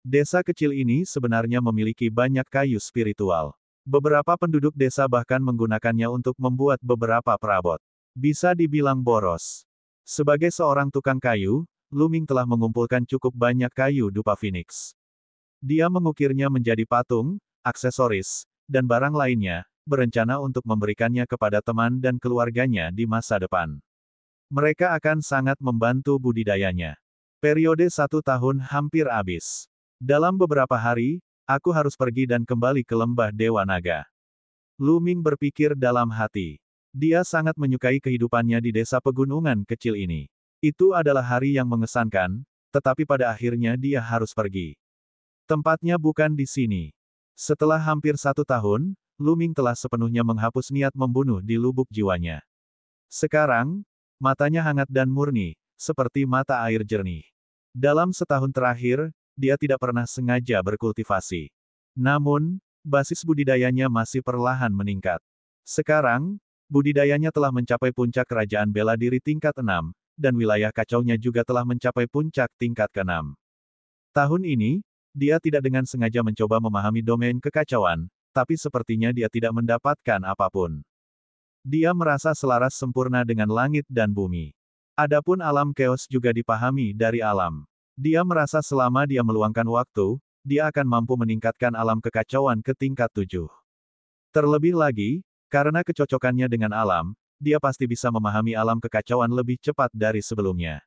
Desa kecil ini sebenarnya memiliki banyak kayu spiritual. Beberapa penduduk desa bahkan menggunakannya untuk membuat beberapa perabot. Bisa dibilang boros. Sebagai seorang tukang kayu, Lu Ming telah mengumpulkan cukup banyak kayu dupa Phoenix. Dia mengukirnya menjadi patung, aksesoris, dan barang lainnya, berencana untuk memberikannya kepada teman dan keluarganya di masa depan. Mereka akan sangat membantu budidayanya. Periode 1 tahun hampir habis. Dalam beberapa hari, aku harus pergi dan kembali ke lembah Dewa Naga. Lu Ming berpikir dalam hati. Dia sangat menyukai kehidupannya di desa pegunungan kecil ini. Itu adalah hari yang mengesankan, tetapi pada akhirnya dia harus pergi. Tempatnya bukan di sini. Setelah hampir 1 tahun, Lu Ming telah sepenuhnya menghapus niat membunuh di lubuk jiwanya. Sekarang, matanya hangat dan murni, seperti mata air jernih. Dalam setahun terakhir, dia tidak pernah sengaja berkultivasi. Namun, basis budidayanya masih perlahan meningkat. Sekarang, budidayanya telah mencapai puncak kerajaan bela diri tingkat 6, dan wilayah kacaunya juga telah mencapai puncak tingkat ke-6. Tahun ini, dia tidak dengan sengaja mencoba memahami domain kekacauan, tapi sepertinya dia tidak mendapatkan apapun. Dia merasa selaras sempurna dengan langit dan bumi. Adapun alam chaos juga dipahami dari alam. Dia merasa selama dia meluangkan waktu, dia akan mampu meningkatkan alam kekacauan ke tingkat 7. Terlebih lagi, karena kecocokannya dengan alam, dia pasti bisa memahami alam kekacauan lebih cepat dari sebelumnya.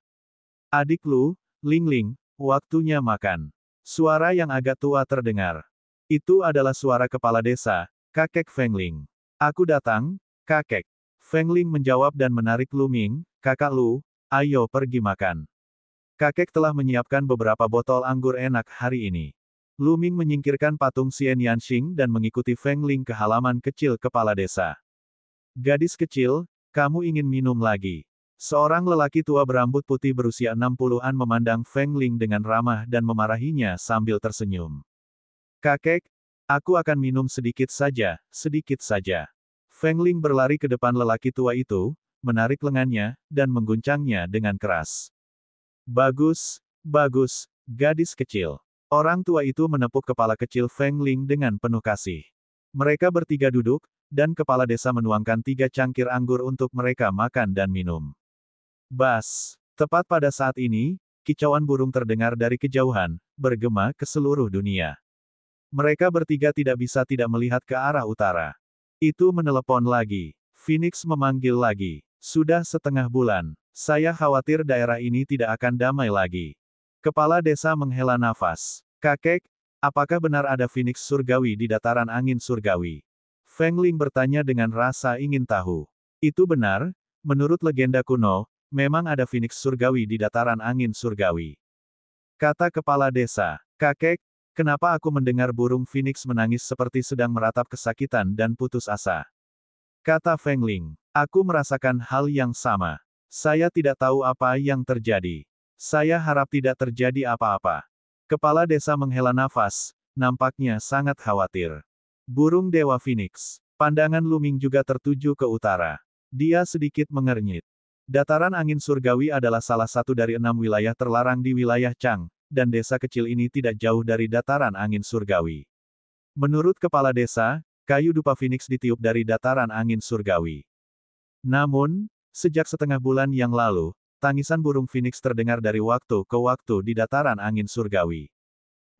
Adik Lu, Ling Ling, waktunya makan. Suara yang agak tua terdengar. Itu adalah suara kepala desa, kakek Feng Ling. Aku datang, kakek. Feng Ling menjawab dan menarik Lu Ming, kakak Lu, ayo pergi makan. Kakek telah menyiapkan beberapa botol anggur enak hari ini. Lu Ming menyingkirkan patung Xian Yanxing dan mengikuti Feng Ling ke halaman kecil kepala desa. Gadis kecil, kamu ingin minum lagi? Seorang lelaki tua berambut putih berusia 60-an memandang Feng Ling dengan ramah dan memarahinya sambil tersenyum. Kakek, aku akan minum sedikit saja, sedikit saja. Feng Ling berlari ke depan lelaki tua itu, menarik lengannya, dan mengguncangnya dengan keras. Bagus, bagus, gadis kecil. Orang tua itu menepuk kepala kecil Feng Ling dengan penuh kasih. Mereka bertiga duduk, dan kepala desa menuangkan 3 cangkir anggur untuk mereka makan dan minum. Bas! Tepat pada saat ini, kicauan burung terdengar dari kejauhan, bergema ke seluruh dunia. Mereka bertiga tidak bisa tidak melihat ke arah utara. Itu menelepon lagi. Phoenix memanggil lagi. Sudah setengah bulan. Saya khawatir daerah ini tidak akan damai lagi. Kepala desa menghela nafas. Kakek, apakah benar ada Phoenix surgawi di dataran angin surgawi? Feng Ling bertanya dengan rasa ingin tahu. Itu benar, menurut legenda kuno, memang ada Phoenix surgawi di dataran angin surgawi. Kata kepala desa, kakek, kenapa aku mendengar burung Phoenix menangis seperti sedang meratap kesakitan dan putus asa? Kata Feng Ling, aku merasakan hal yang sama. Saya tidak tahu apa yang terjadi. Saya harap tidak terjadi apa-apa. Kepala desa menghela nafas, nampaknya sangat khawatir. Burung Dewa Phoenix. Pandangan Lu Ming juga tertuju ke utara. Dia sedikit mengernyit. Dataran angin surgawi adalah salah satu dari 6 wilayah terlarang di wilayah Chang, dan desa kecil ini tidak jauh dari dataran angin surgawi. Menurut kepala desa, kayu dupa Phoenix ditiup dari dataran angin surgawi. Namun, sejak setengah bulan yang lalu, tangisan burung Phoenix terdengar dari waktu ke waktu di dataran angin surgawi.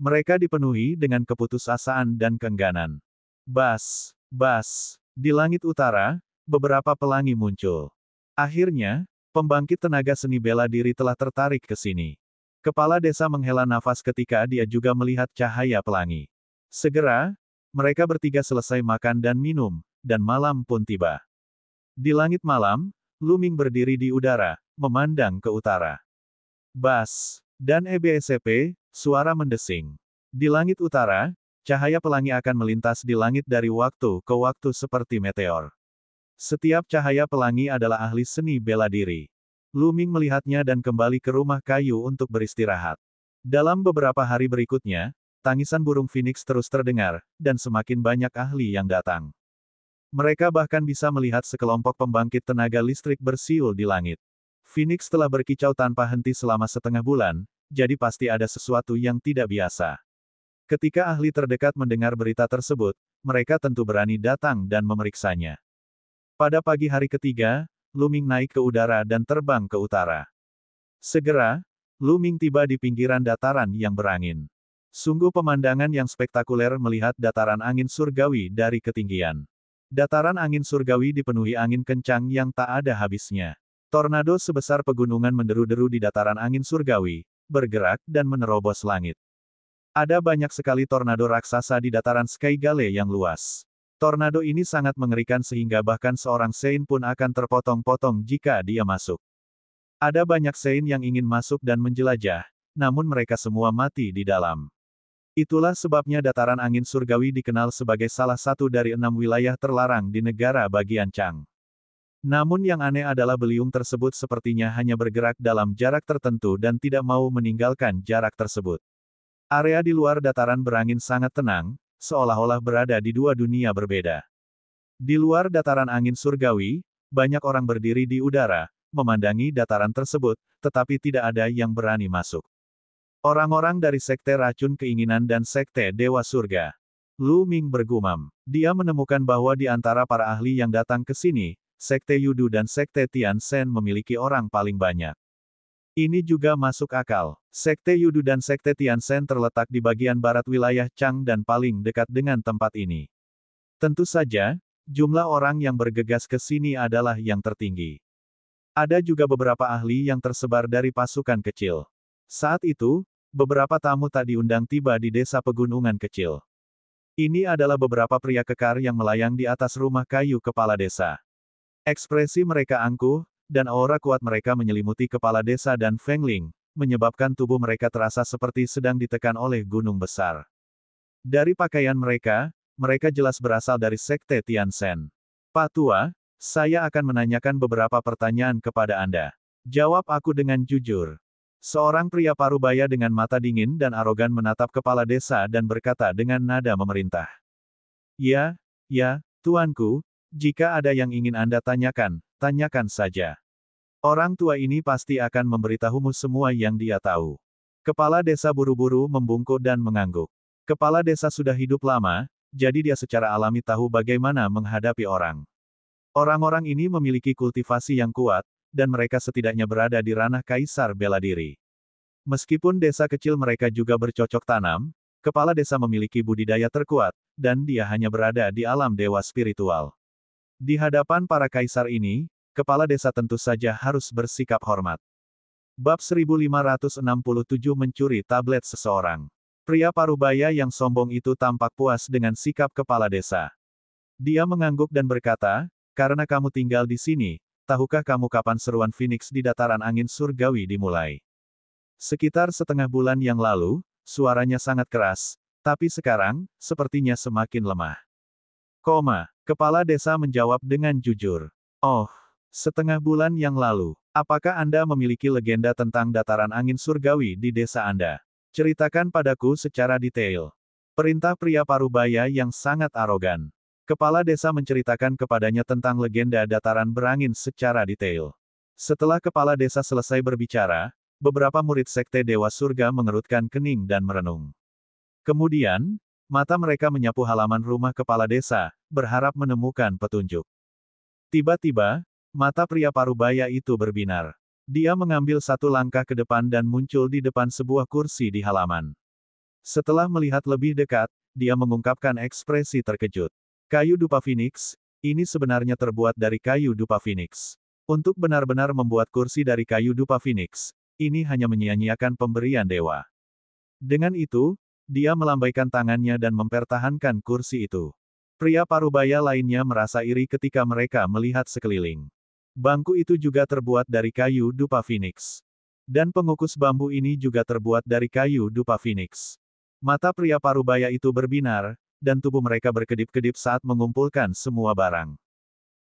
Mereka dipenuhi dengan keputusasaan dan keengganan. Bas, bas, di langit utara, beberapa pelangi muncul. Akhirnya, pembangkit tenaga seni bela diri telah tertarik ke sini. Kepala desa menghela nafas ketika dia juga melihat cahaya pelangi. Segera, mereka bertiga selesai makan dan minum, dan malam pun tiba. Di langit malam, Lu Ming berdiri di udara, memandang ke utara. Bas, dan EBSP, suara mendesing. Di langit utara, cahaya pelangi akan melintas di langit dari waktu ke waktu seperti meteor. Setiap cahaya pelangi adalah ahli seni bela diri. Lu Ming melihatnya dan kembali ke rumah kayu untuk beristirahat. Dalam beberapa hari berikutnya, tangisan burung Phoenix terus terdengar, dan semakin banyak ahli yang datang. Mereka bahkan bisa melihat sekelompok pembangkit tenaga listrik bersiul di langit. Phoenix telah berkicau tanpa henti selama setengah bulan, jadi pasti ada sesuatu yang tidak biasa. Ketika ahli terdekat mendengar berita tersebut, mereka tentu berani datang dan memeriksanya. Pada pagi hari ketiga, Lu Ming naik ke udara dan terbang ke utara. Segera, Lu Ming tiba di pinggiran dataran yang berangin. Sungguh pemandangan yang spektakuler melihat dataran angin surgawi dari ketinggian. Dataran angin surgawi dipenuhi angin kencang yang tak ada habisnya. Tornado sebesar pegunungan menderu-deru di dataran angin surgawi, bergerak dan menerobos langit. Ada banyak sekali tornado raksasa di dataran Sky Gale yang luas. Tornado ini sangat mengerikan sehingga bahkan seorang Sein pun akan terpotong-potong jika dia masuk. Ada banyak Sein yang ingin masuk dan menjelajah, namun mereka semua mati di dalam. Itulah sebabnya dataran angin surgawi dikenal sebagai salah satu dari 6 wilayah terlarang di negara bagian Chang. Namun yang aneh adalah beliung tersebut sepertinya hanya bergerak dalam jarak tertentu dan tidak mau meninggalkan jarak tersebut. Area di luar dataran berangin sangat tenang, seolah-olah berada di dua dunia berbeda. Di luar dataran angin surgawi, banyak orang berdiri di udara, memandangi dataran tersebut, tetapi tidak ada yang berani masuk. Orang-orang dari Sekte Racun Keinginan dan Sekte Dewa Surga. Lu Ming bergumam. Dia menemukan bahwa di antara para ahli yang datang ke sini, Sekte Yudu dan Sekte Tian Shen memiliki orang paling banyak. Ini juga masuk akal. Sekte Yudu dan Sekte Tian Shen terletak di bagian barat wilayah Chang dan paling dekat dengan tempat ini. Tentu saja, jumlah orang yang bergegas ke sini adalah yang tertinggi. Ada juga beberapa ahli yang tersebar dari pasukan kecil. Saat itu, beberapa tamu tak diundang tiba di desa pegunungan kecil. Ini adalah beberapa pria kekar yang melayang di atas rumah kayu kepala desa. Ekspresi mereka angkuh, dan aura kuat mereka menyelimuti kepala desa dan Feng Ling, menyebabkan tubuh mereka terasa seperti sedang ditekan oleh gunung besar. Dari pakaian mereka, mereka jelas berasal dari Sekte Tianzhen. Pak Tua, saya akan menanyakan beberapa pertanyaan kepada Anda. Jawab aku dengan jujur. Seorang pria parubaya dengan mata dingin dan arogan menatap kepala desa dan berkata dengan nada memerintah. Ya, tuanku, jika ada yang ingin Anda tanyakan, tanyakan saja. Orang tua ini pasti akan memberitahumu semua yang dia tahu. Kepala desa buru-buru membungkuk dan mengangguk. Kepala desa sudah hidup lama, jadi dia secara alami tahu bagaimana menghadapi orang. Orang-orang ini memiliki kultivasi yang kuat, dan mereka setidaknya berada di ranah kaisar bela diri. Meskipun desa kecil mereka juga bercocok tanam, kepala desa memiliki budidaya terkuat, dan dia hanya berada di alam dewa spiritual. Di hadapan para kaisar ini, kepala desa tentu saja harus bersikap hormat. Bab 1567 Mencuri tablet seseorang. Pria parubaya yang sombong itu tampak puas dengan sikap kepala desa. Dia mengangguk dan berkata, karena kamu tinggal di sini, tahukah kamu kapan seruan Phoenix di dataran angin surgawi dimulai? Sekitar setengah bulan yang lalu, suaranya sangat keras, tapi sekarang, sepertinya semakin lemah. Kepala desa menjawab dengan jujur. Oh, setengah bulan yang lalu. Apakah Anda memiliki legenda tentang dataran angin surgawi di desa Anda? Ceritakan padaku secara detail. Perintah pria parubaya yang sangat arogan. Kepala desa menceritakan kepadanya tentang legenda dataran berangin secara detail. Setelah kepala desa selesai berbicara, beberapa murid Sekte Dewa Surga mengerutkan kening dan merenung. Kemudian, mata mereka menyapu halaman rumah kepala desa, berharap menemukan petunjuk. Tiba-tiba, mata pria parubaya itu berbinar. Dia mengambil satu langkah ke depan dan muncul di depan sebuah kursi di halaman. Setelah melihat lebih dekat, dia mengungkapkan ekspresi terkejut. Kayu dupa Phoenix, ini sebenarnya terbuat dari kayu dupa Phoenix. Untuk benar-benar membuat kursi dari kayu dupa Phoenix, ini hanya menyia-nyiakan pemberian dewa. Dengan itu, dia melambaikan tangannya dan mempertahankan kursi itu. Pria parubaya lainnya merasa iri ketika mereka melihat sekeliling. Bangku itu juga terbuat dari kayu dupa Phoenix. Dan pengukus bambu ini juga terbuat dari kayu dupa Phoenix. Mata pria parubaya itu berbinar, dan tubuh mereka berkedip-kedip saat mengumpulkan semua barang.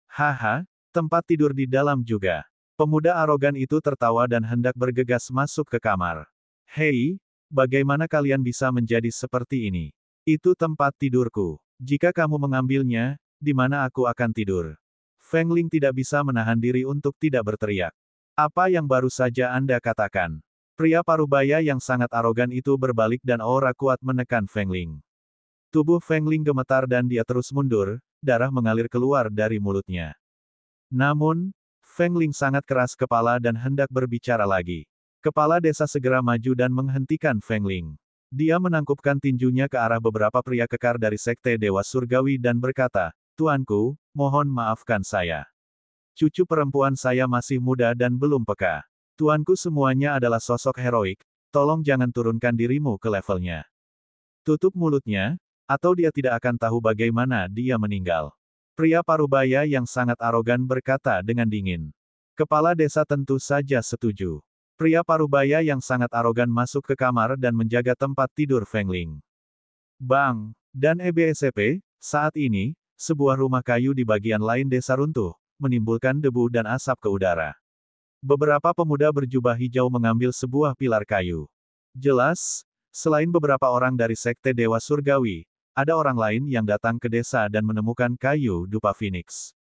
Haha, tempat tidur di dalam juga. Pemuda arogan itu tertawa dan hendak bergegas masuk ke kamar. Hei, bagaimana kalian bisa menjadi seperti ini? Itu tempat tidurku. Jika kamu mengambilnya, di mana aku akan tidur? Feng Ling tidak bisa menahan diri untuk tidak berteriak. Apa yang baru saja Anda katakan? Pria parubaya yang sangat arogan itu berbalik dan aura kuat menekan Feng Ling. Tubuh Feng Ling gemetar dan dia terus mundur, darah mengalir keluar dari mulutnya. Namun, Feng Ling sangat keras kepala dan hendak berbicara lagi. Kepala desa segera maju dan menghentikan Feng Ling. Dia menangkupkan tinjunya ke arah beberapa pria kekar dari Sekte Dewa Surgawi dan berkata, Tuanku, mohon maafkan saya. Cucu perempuan saya masih muda dan belum peka. Tuanku semuanya adalah sosok heroik, tolong jangan turunkan dirimu ke levelnya. Tutup mulutnya, atau dia tidak akan tahu bagaimana dia meninggal. Pria parubaya yang sangat arogan berkata dengan dingin. Kepala desa tentu saja setuju. Pria parubaya yang sangat arogan masuk ke kamar dan menjaga tempat tidur Feng Ling. Bang! Dan EBSP, saat ini, sebuah rumah kayu di bagian lain desa runtuh, menimbulkan debu dan asap ke udara. Beberapa pemuda berjubah hijau mengambil sebuah pilar kayu. Jelas, selain beberapa orang dari Sekte Dewa Surgawi, ada orang lain yang datang ke desa dan menemukan kayu dupa Phoenix.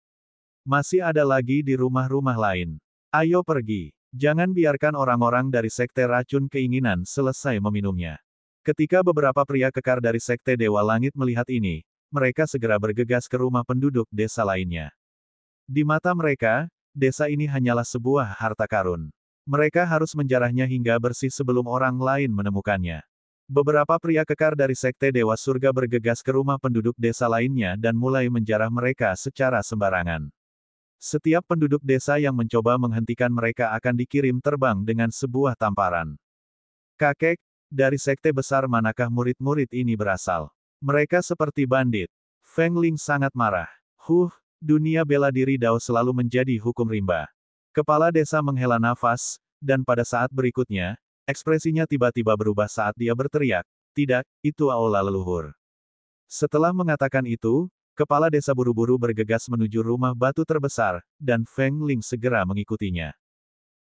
Masih ada lagi di rumah-rumah lain. Ayo pergi. Jangan biarkan orang-orang dari Sekte Racun Keinginan selesai meminumnya. Ketika beberapa pria kekar dari Sekte Dewa Langit melihat ini, mereka segera bergegas ke rumah penduduk desa lainnya. Di mata mereka, desa ini hanyalah sebuah harta karun. Mereka harus menjarahnya hingga bersih sebelum orang lain menemukannya. Beberapa pria kekar dari Sekte Dewa Surga bergegas ke rumah penduduk desa lainnya dan mulai menjarah mereka secara sembarangan. Setiap penduduk desa yang mencoba menghentikan mereka akan dikirim terbang dengan sebuah tamparan. Kakek, dari sekte besar manakah murid-murid ini berasal? Mereka seperti bandit. Feng Ling sangat marah. Dunia bela diri Dao selalu menjadi hukum rimba. Kepala desa menghela nafas, dan pada saat berikutnya, ekspresinya tiba-tiba berubah saat dia berteriak, "Tidak, itu aula leluhur." Setelah mengatakan itu, kepala desa buru-buru bergegas menuju rumah batu terbesar, dan Feng Ling segera mengikutinya.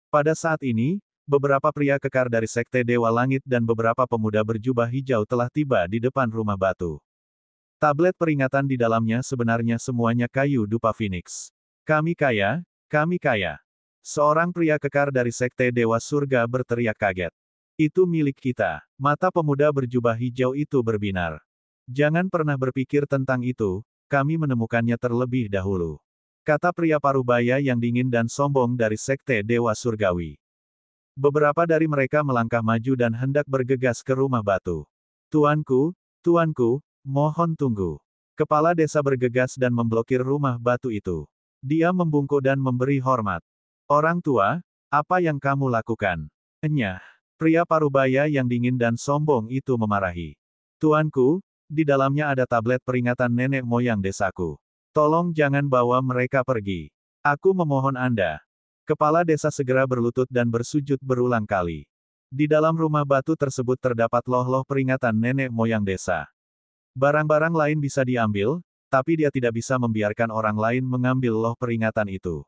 Pada saat ini, beberapa pria kekar dari Sekte Dewa Langit dan beberapa pemuda berjubah hijau telah tiba di depan rumah batu. Tablet peringatan di dalamnya sebenarnya semuanya kayu dupa Phoenix. Kami kaya, kami kaya. Seorang pria kekar dari Sekte Dewa Surga berteriak kaget. Itu milik kita. Mata pemuda berjubah hijau itu berbinar. Jangan pernah berpikir tentang itu, kami menemukannya terlebih dahulu. Kata pria parubaya yang dingin dan sombong dari Sekte Dewa Surgawi. Beberapa dari mereka melangkah maju dan hendak bergegas ke rumah batu. Tuanku, mohon tunggu. Kepala desa bergegas dan memblokir rumah batu itu. Dia membungkuk dan memberi hormat. Orang tua, apa yang kamu lakukan? Enyah. Pria parubaya yang dingin dan sombong itu memarahi. Tuanku, di dalamnya ada tablet peringatan nenek moyang desaku. Tolong jangan bawa mereka pergi. Aku memohon Anda. Kepala desa segera berlutut dan bersujud berulang kali. Di dalam rumah batu tersebut terdapat loh-loh peringatan nenek moyang desa. Barang-barang lain bisa diambil, tapi dia tidak bisa membiarkan orang lain mengambil loh peringatan itu.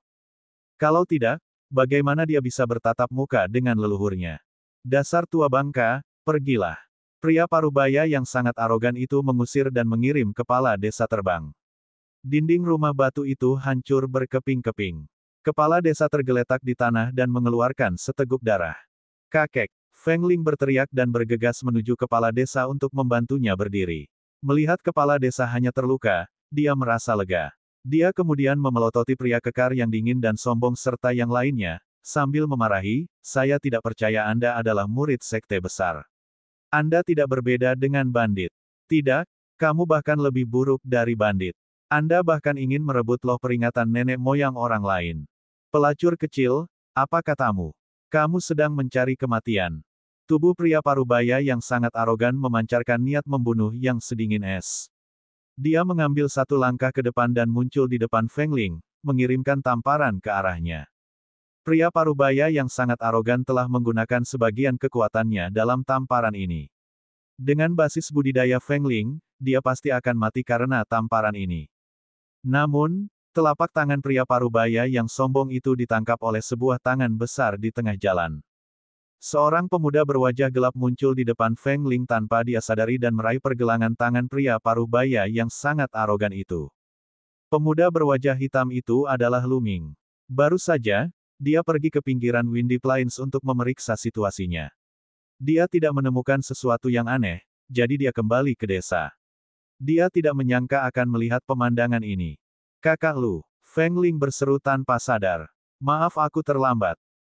Kalau tidak, bagaimana dia bisa bertatap muka dengan leluhurnya? Dasar tua bangka, pergilah. Pria parubaya yang sangat arogan itu mengusir dan mengirim kepala desa terbang. Dinding rumah batu itu hancur berkeping-keping. Kepala desa tergeletak di tanah dan mengeluarkan seteguk darah. Kakek, Feng Ling berteriak dan bergegas menuju kepala desa untuk membantunya berdiri. Melihat kepala desa hanya terluka, dia merasa lega. Dia kemudian memelototi pria kekar yang dingin dan sombong serta yang lainnya, sambil memarahi, "Saya tidak percaya Anda adalah murid sekte besar. Anda tidak berbeda dengan bandit. Tidak, kamu bahkan lebih buruk dari bandit. Anda bahkan ingin merebut loh peringatan nenek moyang orang lain. Pelacur kecil, apa katamu? Kamu sedang mencari kematian." Tubuh pria parubaya yang sangat arogan memancarkan niat membunuh yang sedingin es. Dia mengambil satu langkah ke depan dan muncul di depan Feng Ling, mengirimkan tamparan ke arahnya. Pria parubaya yang sangat arogan telah menggunakan sebagian kekuatannya dalam tamparan ini. Dengan basis budidaya Feng Ling, dia pasti akan mati karena tamparan ini. Namun, telapak tangan pria parubaya yang sombong itu ditangkap oleh sebuah tangan besar di tengah jalan. Seorang pemuda berwajah gelap muncul di depan Feng Ling tanpa dia sadari dan meraih pergelangan tangan pria parubaya yang sangat arogan itu. Pemuda berwajah hitam itu adalah Lu Ming. Baru saja, dia pergi ke pinggiran Windy Plains untuk memeriksa situasinya. Dia tidak menemukan sesuatu yang aneh, jadi dia kembali ke desa. Dia tidak menyangka akan melihat pemandangan ini. "Kakak Lu," Feng Ling berseru tanpa sadar. "Maaf aku terlambat."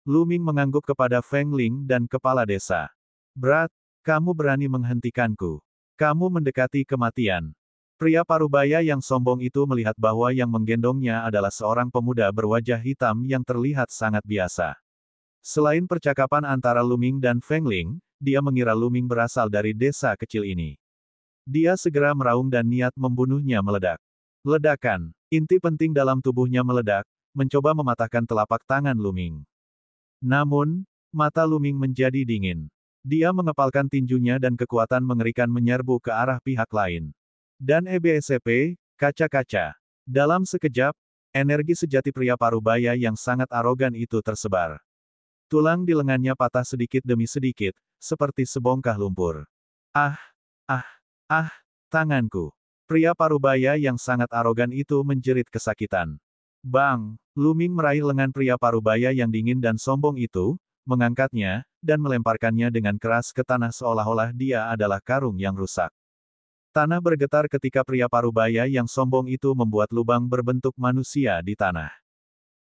Lu Ming mengangguk kepada Feng Ling dan kepala desa. "Berat, kamu berani menghentikanku. Kamu mendekati kematian." Pria parubaya yang sombong itu melihat bahwa yang menggendongnya adalah seorang pemuda berwajah hitam yang terlihat sangat biasa. Selain percakapan antara Lu Ming dan Feng Ling, dia mengira Lu Ming berasal dari desa kecil ini. Dia segera meraung dan niat membunuhnya meledak. Ledakan. Inti penting dalam tubuhnya meledak, mencoba mematahkan telapak tangan Lu Ming. Namun, mata Lu Ming menjadi dingin. Dia mengepalkan tinjunya dan kekuatan mengerikan menyerbu ke arah pihak lain. Dan EBSP, kaca-kaca. Dalam sekejap, energi sejati pria parubaya yang sangat arogan itu tersebar. Tulang di lengannya patah sedikit demi sedikit, seperti sebongkah lumpur. Tanganku. Pria parubaya yang sangat arogan itu menjerit kesakitan. Bang! Lu Ming meraih lengan pria parubaya yang dingin dan sombong itu, mengangkatnya, dan melemparkannya dengan keras ke tanah seolah-olah dia adalah karung yang rusak. Tanah bergetar ketika pria parubaya yang sombong itu membuat lubang berbentuk manusia di tanah.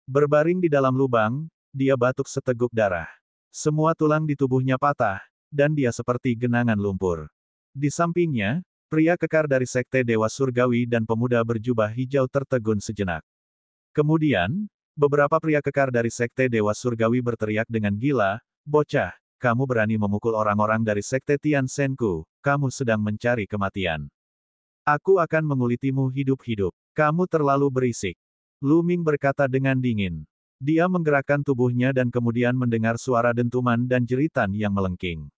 Berbaring di dalam lubang, dia batuk seteguk darah. Semua tulang di tubuhnya patah, dan dia seperti genangan lumpur. Di sampingnya, pria kekar dari Sekte Dewa Surgawi dan pemuda berjubah hijau tertegun sejenak. Kemudian, beberapa pria kekar dari Sekte Dewa Surgawi berteriak dengan gila, "Bocah, kamu berani memukul orang-orang dari Sekte Tian Senku, kamu sedang mencari kematian. Aku akan mengulitimu hidup-hidup. Kamu terlalu berisik. Lu Ming berkata dengan dingin. Dia menggerakkan tubuhnya dan kemudian mendengar suara dentuman dan jeritan yang melengking.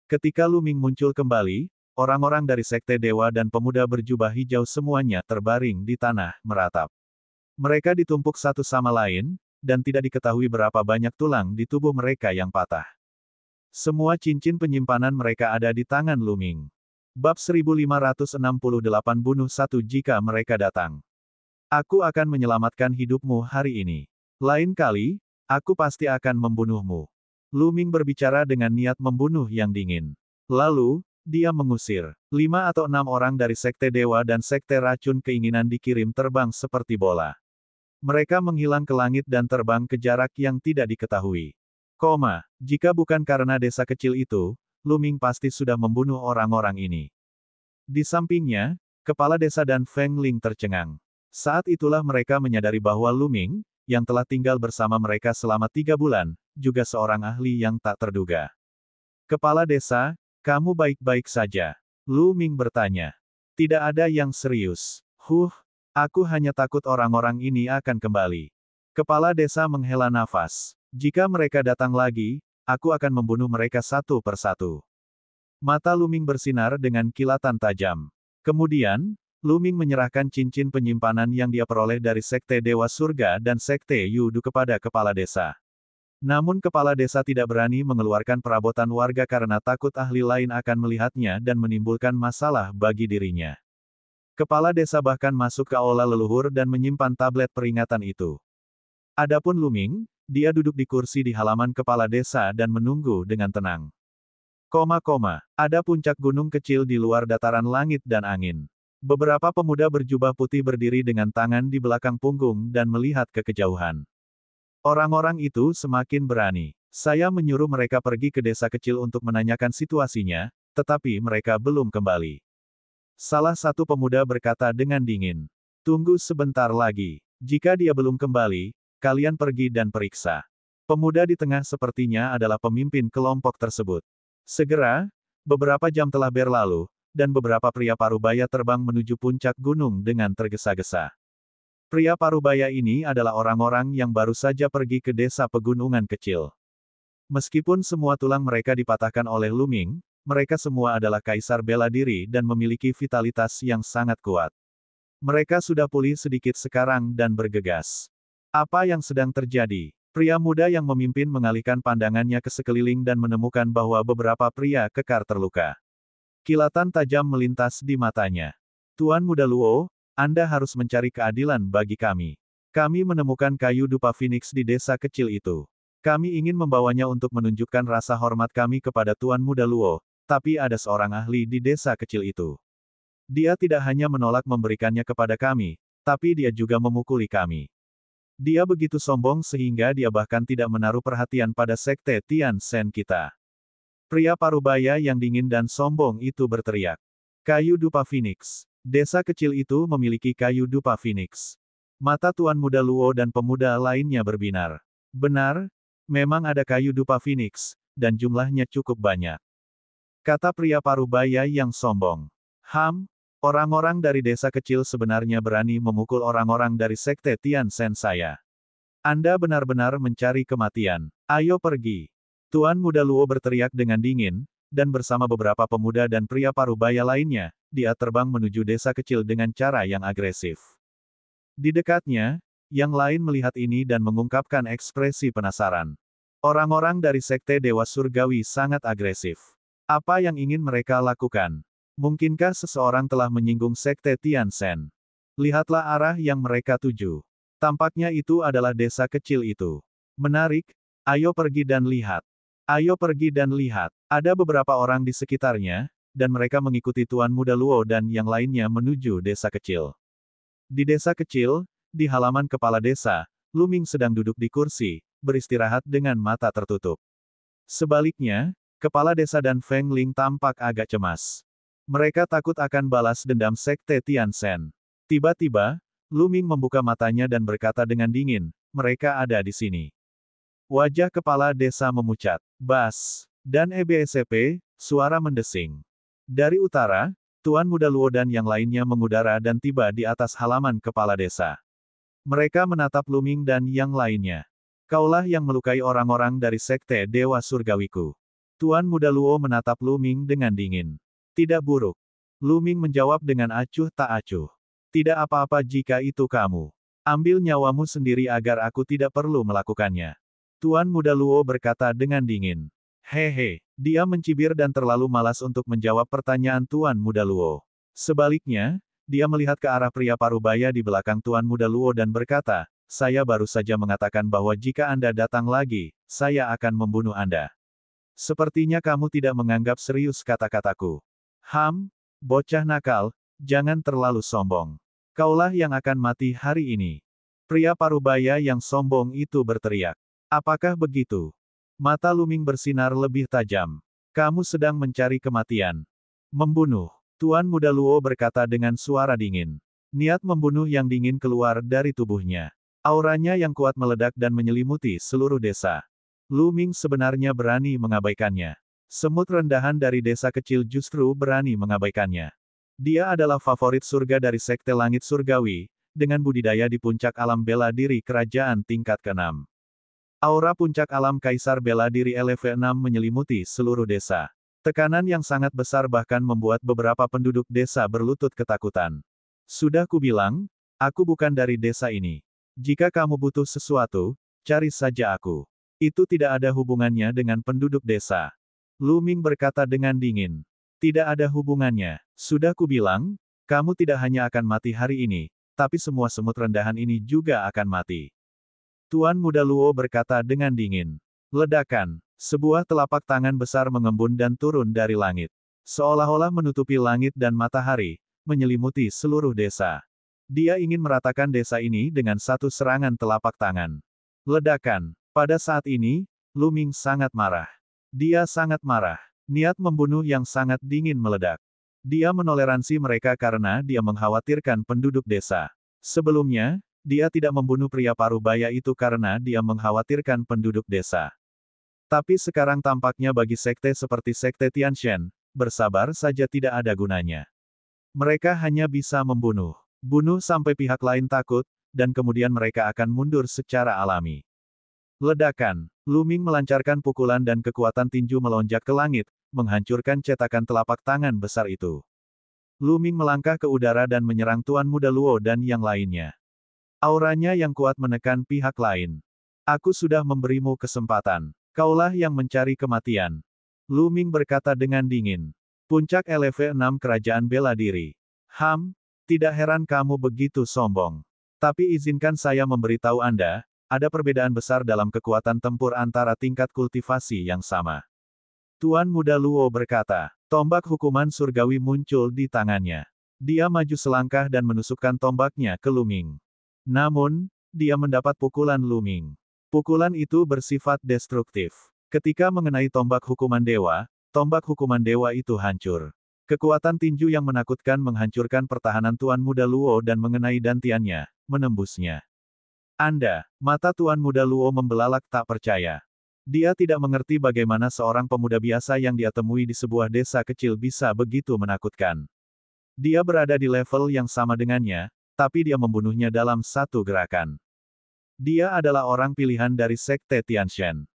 Ketika Lu Ming muncul kembali, orang-orang dari Sekte Dewa dan pemuda berjubah hijau semuanya terbaring di tanah, meratap. Mereka ditumpuk satu sama lain, dan tidak diketahui berapa banyak tulang di tubuh mereka yang patah. Semua cincin penyimpanan mereka ada di tangan Lu Ming. Bab 1568 bunuh satu jika mereka datang. Aku akan menyelamatkan hidupmu hari ini. Lain kali, aku pasti akan membunuhmu. Lu Ming berbicara dengan niat membunuh yang dingin. Lalu, dia mengusir 5 atau 6 orang dari Sekte Dewa dan Sekte Racun keinginan dikirim terbang seperti bola. Mereka menghilang ke langit dan terbang ke jarak yang tidak diketahui. Jika bukan karena desa kecil itu, Lu Ming pasti sudah membunuh orang-orang ini. Di sampingnya, kepala desa dan Feng Ling tercengang. Saat itulah mereka menyadari bahwa Lu Ming, yang telah tinggal bersama mereka selama 3 bulan, juga seorang ahli yang tak terduga. Kepala desa, kamu baik-baik saja? Lu Ming bertanya. Tidak ada yang serius. Aku hanya takut orang-orang ini akan kembali. Kepala desa menghela nafas. Jika mereka datang lagi, aku akan membunuh mereka satu persatu. Mata Lu Ming bersinar dengan kilatan tajam. Kemudian, Lu Ming menyerahkan cincin penyimpanan yang dia peroleh dari Sekte Dewa Surga dan Sekte Yudu kepada kepala desa. Namun kepala desa tidak berani mengeluarkan perabotan warga karena takut ahli lain akan melihatnya dan menimbulkan masalah bagi dirinya. Kepala desa bahkan masuk ke aula leluhur dan menyimpan tablet peringatan itu. Adapun Lu Ming, dia duduk di kursi di halaman kepala desa dan menunggu dengan tenang. Ada puncak gunung kecil di luar dataran langit dan angin. Beberapa pemuda berjubah putih berdiri dengan tangan di belakang punggung dan melihat ke kejauhan. Orang-orang itu semakin berani. Saya menyuruh mereka pergi ke desa kecil untuk menanyakan situasinya, tetapi mereka belum kembali. Salah satu pemuda berkata dengan dingin. Tunggu sebentar lagi. Jika dia belum kembali, kalian pergi dan periksa. Pemuda di tengah sepertinya adalah pemimpin kelompok tersebut. Segera, beberapa jam telah berlalu, dan beberapa pria parubaya terbang menuju puncak gunung dengan tergesa-gesa. Pria parubaya ini adalah orang-orang yang baru saja pergi ke desa pegunungan kecil. Meskipun semua tulang mereka dipatahkan oleh Lu Ming, mereka semua adalah kaisar bela diri dan memiliki vitalitas yang sangat kuat. Mereka sudah pulih sedikit sekarang dan bergegas. Apa yang sedang terjadi? Pria muda yang memimpin mengalihkan pandangannya ke sekeliling dan menemukan bahwa beberapa pria kekar terluka. Kilatan tajam melintas di matanya. Tuan Muda Luo, Anda harus mencari keadilan bagi kami. Kami menemukan kayu dupa Phoenix di desa kecil itu. Kami ingin membawanya untuk menunjukkan rasa hormat kami kepada Tuan Muda Luo, tapi ada seorang ahli di desa kecil itu. Dia tidak hanya menolak memberikannya kepada kami, tapi dia juga memukuli kami. Dia begitu sombong sehingga dia bahkan tidak menaruh perhatian pada Sekte Tian Shen kita. Pria parubaya yang dingin dan sombong itu berteriak. Kayu dupa Phoenix. Desa kecil itu memiliki kayu dupa Phoenix. Mata Tuan Muda Luo dan pemuda lainnya berbinar. Benar, memang ada kayu dupa Phoenix, dan jumlahnya cukup banyak. Kata pria parubaya yang sombong. Orang-orang dari desa kecil sebenarnya berani memukul orang-orang dari Sekte Tian Shen saya. Anda benar-benar mencari kematian. Ayo pergi. Tuan Muda Luo berteriak dengan dingin, dan bersama beberapa pemuda dan pria parubaya lainnya, dia terbang menuju desa kecil dengan cara yang agresif. Di dekatnya, yang lain melihat ini dan mengungkapkan ekspresi penasaran. Orang-orang dari Sekte Dewa Surgawi sangat agresif. Apa yang ingin mereka lakukan? Mungkinkah seseorang telah menyinggung Sekte Tian Shen? Lihatlah arah yang mereka tuju. Tampaknya itu adalah desa kecil itu. Menarik, ayo pergi dan lihat. Ayo pergi dan lihat. Ada beberapa orang di sekitarnya, dan mereka mengikuti Tuan Muda Luo dan yang lainnya menuju desa kecil. Di desa kecil, di halaman kepala desa, Lu Ming sedang duduk di kursi, beristirahat dengan mata tertutup. Sebaliknya, kepala desa dan Feng Ling tampak agak cemas. Mereka takut akan balas dendam Sekte Tian Shen. Tiba-tiba, Lu Ming membuka matanya dan berkata dengan dingin, mereka ada di sini. Wajah kepala desa memucat. Bas. Dan EBSCP, suara mendesing. Dari utara, Tuan Muda Luo dan yang lainnya mengudara dan tiba di atas halaman kepala desa. Mereka menatap Lu Ming dan yang lainnya. Kaulah yang melukai orang-orang dari Sekte Dewa Surgawiku. Tuan Muda Luo menatap Lu Ming dengan dingin. Tidak buruk. Lu Ming menjawab dengan acuh tak acuh. Tidak apa-apa jika itu kamu. Ambil nyawamu sendiri agar aku tidak perlu melakukannya. Tuan Muda Luo berkata dengan dingin. Hehe, dia mencibir dan terlalu malas untuk menjawab pertanyaan Tuan Muda Luo. Sebaliknya, dia melihat ke arah pria parubaya di belakang Tuan Muda Luo dan berkata, saya baru saja mengatakan bahwa jika Anda datang lagi, saya akan membunuh Anda. Sepertinya kamu tidak menganggap serius kata-kataku. Bocah nakal, jangan terlalu sombong. Kaulah yang akan mati hari ini. Pria parubaya yang sombong itu berteriak. Apakah begitu? Mata Lu Ming bersinar lebih tajam. Kamu sedang mencari kematian. Membunuh. Tuan Muda Luo berkata dengan suara dingin. Niat membunuh yang dingin keluar dari tubuhnya. Auranya yang kuat meledak dan menyelimuti seluruh desa. Lu Ming sebenarnya berani mengabaikannya. Semut rendahan dari desa kecil justru berani mengabaikannya. Dia adalah favorit surga dari Sekte Langit Surgawi, dengan budidaya di puncak alam bela diri kerajaan tingkat ke-6. Aura puncak alam Kaisar Bela Diri LV6 menyelimuti seluruh desa. Tekanan yang sangat besar bahkan membuat beberapa penduduk desa berlutut ketakutan. Sudah kubilang, aku bukan dari desa ini. Jika kamu butuh sesuatu, cari saja aku. Itu tidak ada hubungannya dengan penduduk desa. Lu Ming berkata dengan dingin. Tidak ada hubungannya. Sudah kubilang, kamu tidak hanya akan mati hari ini, tapi semua semut rendahan ini juga akan mati. Tuan Muda Luo berkata dengan dingin. Ledakan. Sebuah telapak tangan besar mengembun dan turun dari langit. Seolah-olah menutupi langit dan matahari, menyelimuti seluruh desa. Dia ingin meratakan desa ini dengan satu serangan telapak tangan. Ledakan. Pada saat ini, Lu Ming sangat marah. Dia sangat marah. Niat membunuh yang sangat dingin meledak. Dia menoleransi mereka karena dia mengkhawatirkan penduduk desa. Sebelumnya, dia tidak membunuh pria parubaya itu karena dia mengkhawatirkan penduduk desa. Tapi sekarang tampaknya bagi sekte seperti Sekte Tianshan, bersabar saja tidak ada gunanya. Mereka hanya bisa membunuh. Bunuh sampai pihak lain takut, dan kemudian mereka akan mundur secara alami. Ledakan. Lu Ming melancarkan pukulan dan kekuatan tinju melonjak ke langit, menghancurkan cetakan telapak tangan besar itu. Lu Ming melangkah ke udara dan menyerang Tuan Muda Luo dan yang lainnya. Auranya yang kuat menekan pihak lain. Aku sudah memberimu kesempatan. Kaulah yang mencari kematian. Lu Ming berkata dengan dingin. Puncak LV6 Kerajaan Bela Diri. Tidak heran kamu begitu sombong. Tapi izinkan saya memberitahu Anda, ada perbedaan besar dalam kekuatan tempur antara tingkat kultivasi yang sama. Tuan Muda Luo berkata. Tombak hukuman surgawi muncul di tangannya. Dia maju selangkah dan menusukkan tombaknya ke Lu Ming. Namun, dia mendapat pukulan Lu Ming. Pukulan itu bersifat destruktif. Ketika mengenai tombak hukuman dewa itu hancur. Kekuatan tinju yang menakutkan menghancurkan pertahanan Tuan Muda Luo dan mengenai dantiannya, menembusnya. Mata Tuan Muda Luo membelalak tak percaya. Dia tidak mengerti bagaimana seorang pemuda biasa yang dia temui di sebuah desa kecil bisa begitu menakutkan. Dia berada di level yang sama dengannya, tapi dia membunuhnya dalam satu gerakan. Dia adalah orang pilihan dari Sekte Tianshan.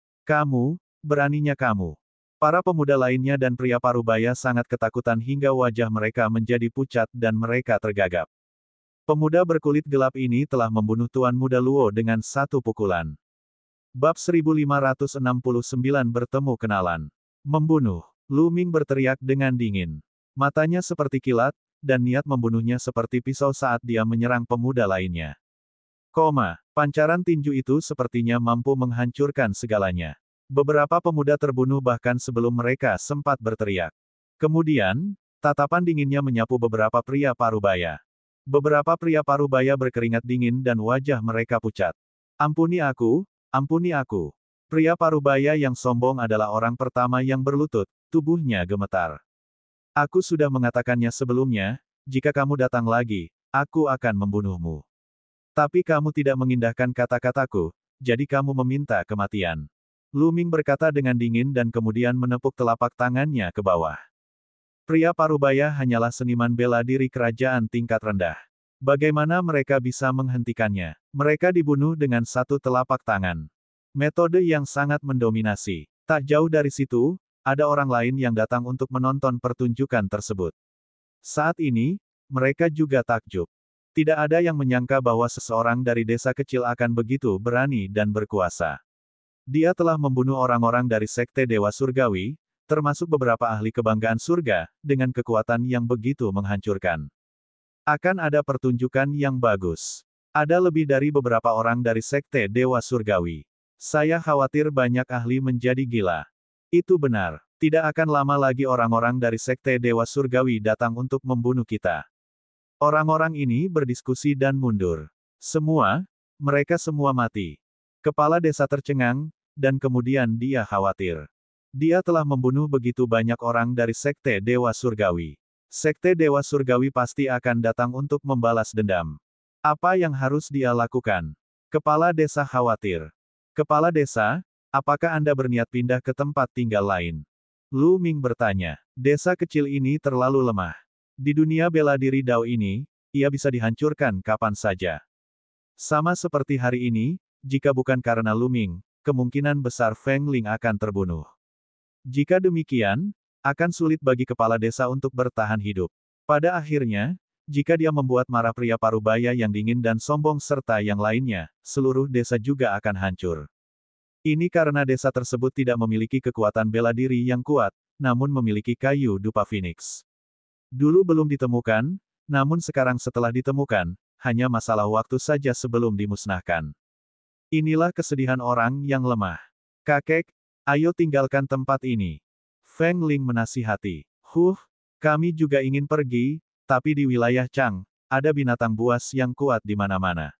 Beraninya kamu. Para pemuda lainnya dan pria parubaya sangat ketakutan hingga wajah mereka menjadi pucat dan mereka tergagap. Pemuda berkulit gelap ini telah membunuh Tuan Muda Luo dengan satu pukulan. Bab 1569 bertemu kenalan. Membunuh. Lu Ming berteriak dengan dingin. Matanya seperti kilat, dan niat membunuhnya seperti pisau saat dia menyerang pemuda lainnya. Pancaran tinju itu sepertinya mampu menghancurkan segalanya. Beberapa pemuda terbunuh bahkan sebelum mereka sempat berteriak. Kemudian, tatapan dinginnya menyapu beberapa pria parubaya. Beberapa pria parubaya berkeringat dingin dan wajah mereka pucat. Ampuni aku, ampuni aku. Pria parubaya yang sombong adalah orang pertama yang berlutut, tubuhnya gemetar. Aku sudah mengatakannya sebelumnya, jika kamu datang lagi, aku akan membunuhmu. Tapi kamu tidak mengindahkan kata-kataku, jadi kamu meminta kematian. Lu Ming berkata dengan dingin dan kemudian menepuk telapak tangannya ke bawah. Pria Parubaya hanyalah seniman bela diri kerajaan tingkat rendah. Bagaimana mereka bisa menghentikannya? Mereka dibunuh dengan satu telapak tangan. Metode yang sangat mendominasi. Tak jauh dari situ, ada orang lain yang datang untuk menonton pertunjukan tersebut. Saat ini, mereka juga takjub. Tidak ada yang menyangka bahwa seseorang dari desa kecil akan begitu berani dan berkuasa. Dia telah membunuh orang-orang dari Sekte Dewa Surgawi, termasuk beberapa ahli kebanggaan surga, dengan kekuatan yang begitu menghancurkan. Akan ada pertunjukan yang bagus. Ada lebih dari beberapa orang dari Sekte Dewa Surgawi. Saya khawatir banyak ahli menjadi gila. Itu benar. Tidak akan lama lagi orang-orang dari Sekte Dewa Surgawi datang untuk membunuh kita. Orang-orang ini berdiskusi dan mundur. Mereka semua mati. Kepala desa tercengang, dan kemudian dia khawatir. Dia telah membunuh begitu banyak orang dari Sekte Dewa Surgawi. Sekte Dewa Surgawi pasti akan datang untuk membalas dendam. Apa yang harus dia lakukan? Kepala desa khawatir. Kepala desa, apakah Anda berniat pindah ke tempat tinggal lain? Lu Ming bertanya. Desa kecil ini terlalu lemah. Di dunia bela diri Dao ini, ia bisa dihancurkan kapan saja. Sama seperti hari ini, jika bukan karena Lu Ming, kemungkinan besar Feng Ling akan terbunuh. Jika demikian, akan sulit bagi kepala desa untuk bertahan hidup. Pada akhirnya, jika dia membuat marah pria Parubaya yang dingin dan sombong serta yang lainnya, seluruh desa juga akan hancur. Ini karena desa tersebut tidak memiliki kekuatan bela diri yang kuat, namun memiliki kayu dupa Phoenix. Dulu belum ditemukan, namun sekarang setelah ditemukan, hanya masalah waktu saja sebelum dimusnahkan. Inilah kesedihan orang yang lemah. Kakek, ayo tinggalkan tempat ini. Feng Ling menasihati. Kami juga ingin pergi, tapi di wilayah Chang, ada binatang buas yang kuat di mana-mana.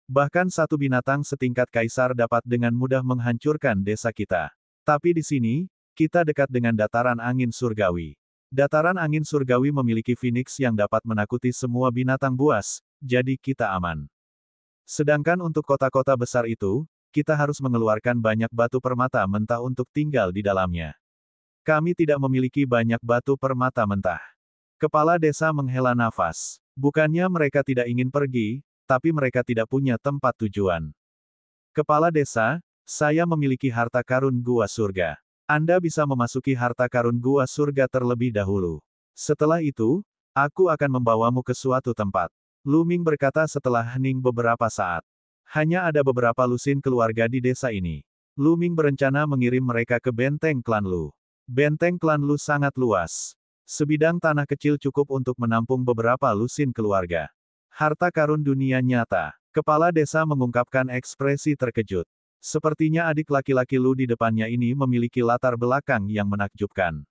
Bahkan satu binatang setingkat kaisar dapat dengan mudah menghancurkan desa kita. Tapi di sini, kita dekat dengan dataran angin surgawi. Dataran angin surgawi memiliki Phoenix yang dapat menakuti semua binatang buas, jadi kita aman. Sedangkan untuk kota-kota besar itu, kita harus mengeluarkan banyak batu permata mentah untuk tinggal di dalamnya. Kami tidak memiliki banyak batu permata mentah. Kepala desa menghela nafas. Bukannya mereka tidak ingin pergi, tapi mereka tidak punya tempat tujuan. Kepala desa, saya memiliki harta karun gua surga. Anda bisa memasuki harta karun gua surga terlebih dahulu. Setelah itu, aku akan membawamu ke suatu tempat. Lu Ming berkata setelah hening beberapa saat. Hanya ada beberapa lusin keluarga di desa ini. Lu Ming berencana mengirim mereka ke benteng klan Lu. Benteng klan Lu sangat luas. Sebidang tanah kecil cukup untuk menampung beberapa lusin keluarga. Harta karun dunia nyata. Kepala desa mengungkapkan ekspresi terkejut. Sepertinya adik laki-laki Lu di depannya ini memiliki latar belakang yang menakjubkan.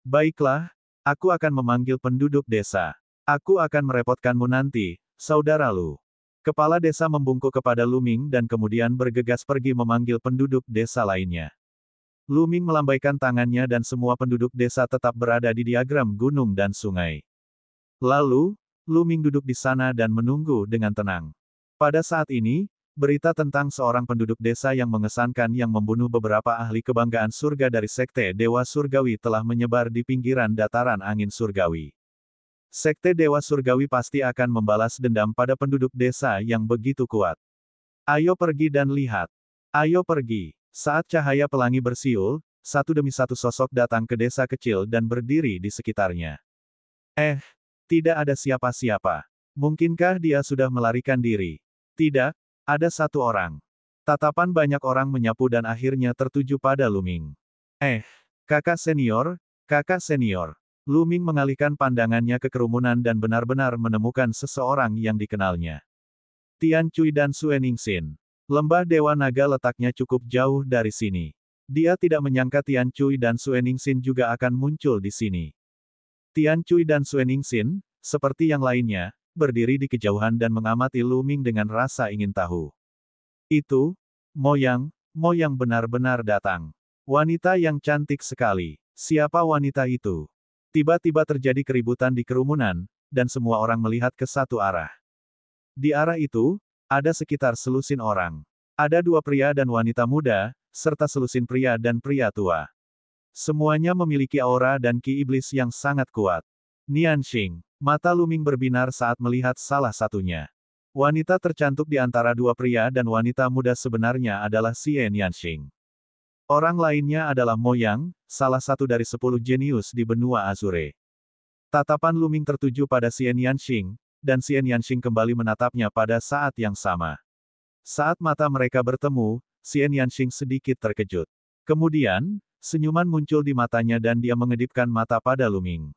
Baiklah, aku akan memanggil penduduk desa. Aku akan merepotkanmu nanti, saudara Lu. Kepala desa membungkuk kepada Lu Ming dan kemudian bergegas pergi memanggil penduduk desa lainnya. Lu Ming melambaikan tangannya dan semua penduduk desa tetap berada di diagram gunung dan sungai. Lalu, Lu Ming duduk di sana dan menunggu dengan tenang. Pada saat ini, berita tentang seorang penduduk desa yang mengesankan yang membunuh beberapa ahli kebanggaan surga dari Sekte Dewa Surgawi telah menyebar di pinggiran dataran angin surgawi. Sekte Dewa Surgawi pasti akan membalas dendam pada penduduk desa yang begitu kuat. Ayo pergi dan lihat. Ayo pergi. Saat cahaya pelangi bersiul, satu demi satu sosok datang ke desa kecil dan berdiri di sekitarnya. Tidak ada siapa-siapa. Mungkinkah dia sudah melarikan diri? Tidak, ada satu orang. Tatapan banyak orang menyapu dan akhirnya tertuju pada Lu Ming. Kakak senior, kakak senior. Lu Ming mengalihkan pandangannya ke kerumunan dan benar-benar menemukan seseorang yang dikenalnya. Tian Cui dan Sue Ningsin. Lembah Dewa Naga letaknya cukup jauh dari sini. Dia tidak menyangka Tian Cui dan Sue Ningsin juga akan muncul di sini. Tian Cui dan Sue Ningsin, seperti yang lainnya, berdiri di kejauhan dan mengamati Lu Ming dengan rasa ingin tahu. Itu, Moyang benar-benar datang. Wanita yang cantik sekali. Siapa wanita itu? Tiba-tiba terjadi keributan di kerumunan, dan semua orang melihat ke satu arah. Di arah itu, ada sekitar selusin orang. Ada dua pria dan wanita muda, serta selusin pria dan pria tua. Semuanya memiliki aura dan ki iblis yang sangat kuat. Nianxing, mata Luming berbinar saat melihat salah satunya. Wanita tercantik di antara dua pria dan wanita muda sebenarnya adalah Xie Nianxing. Orang lainnya adalah Mo Yang, salah satu dari 10 jenius di benua Azure. Tatapan Luming tertuju pada Xie Nianxing, dan Xie Nianxing kembali menatapnya pada saat yang sama. Saat mata mereka bertemu, Xie Nianxing sedikit terkejut. Kemudian, senyuman muncul di matanya dan dia mengedipkan mata pada Luming.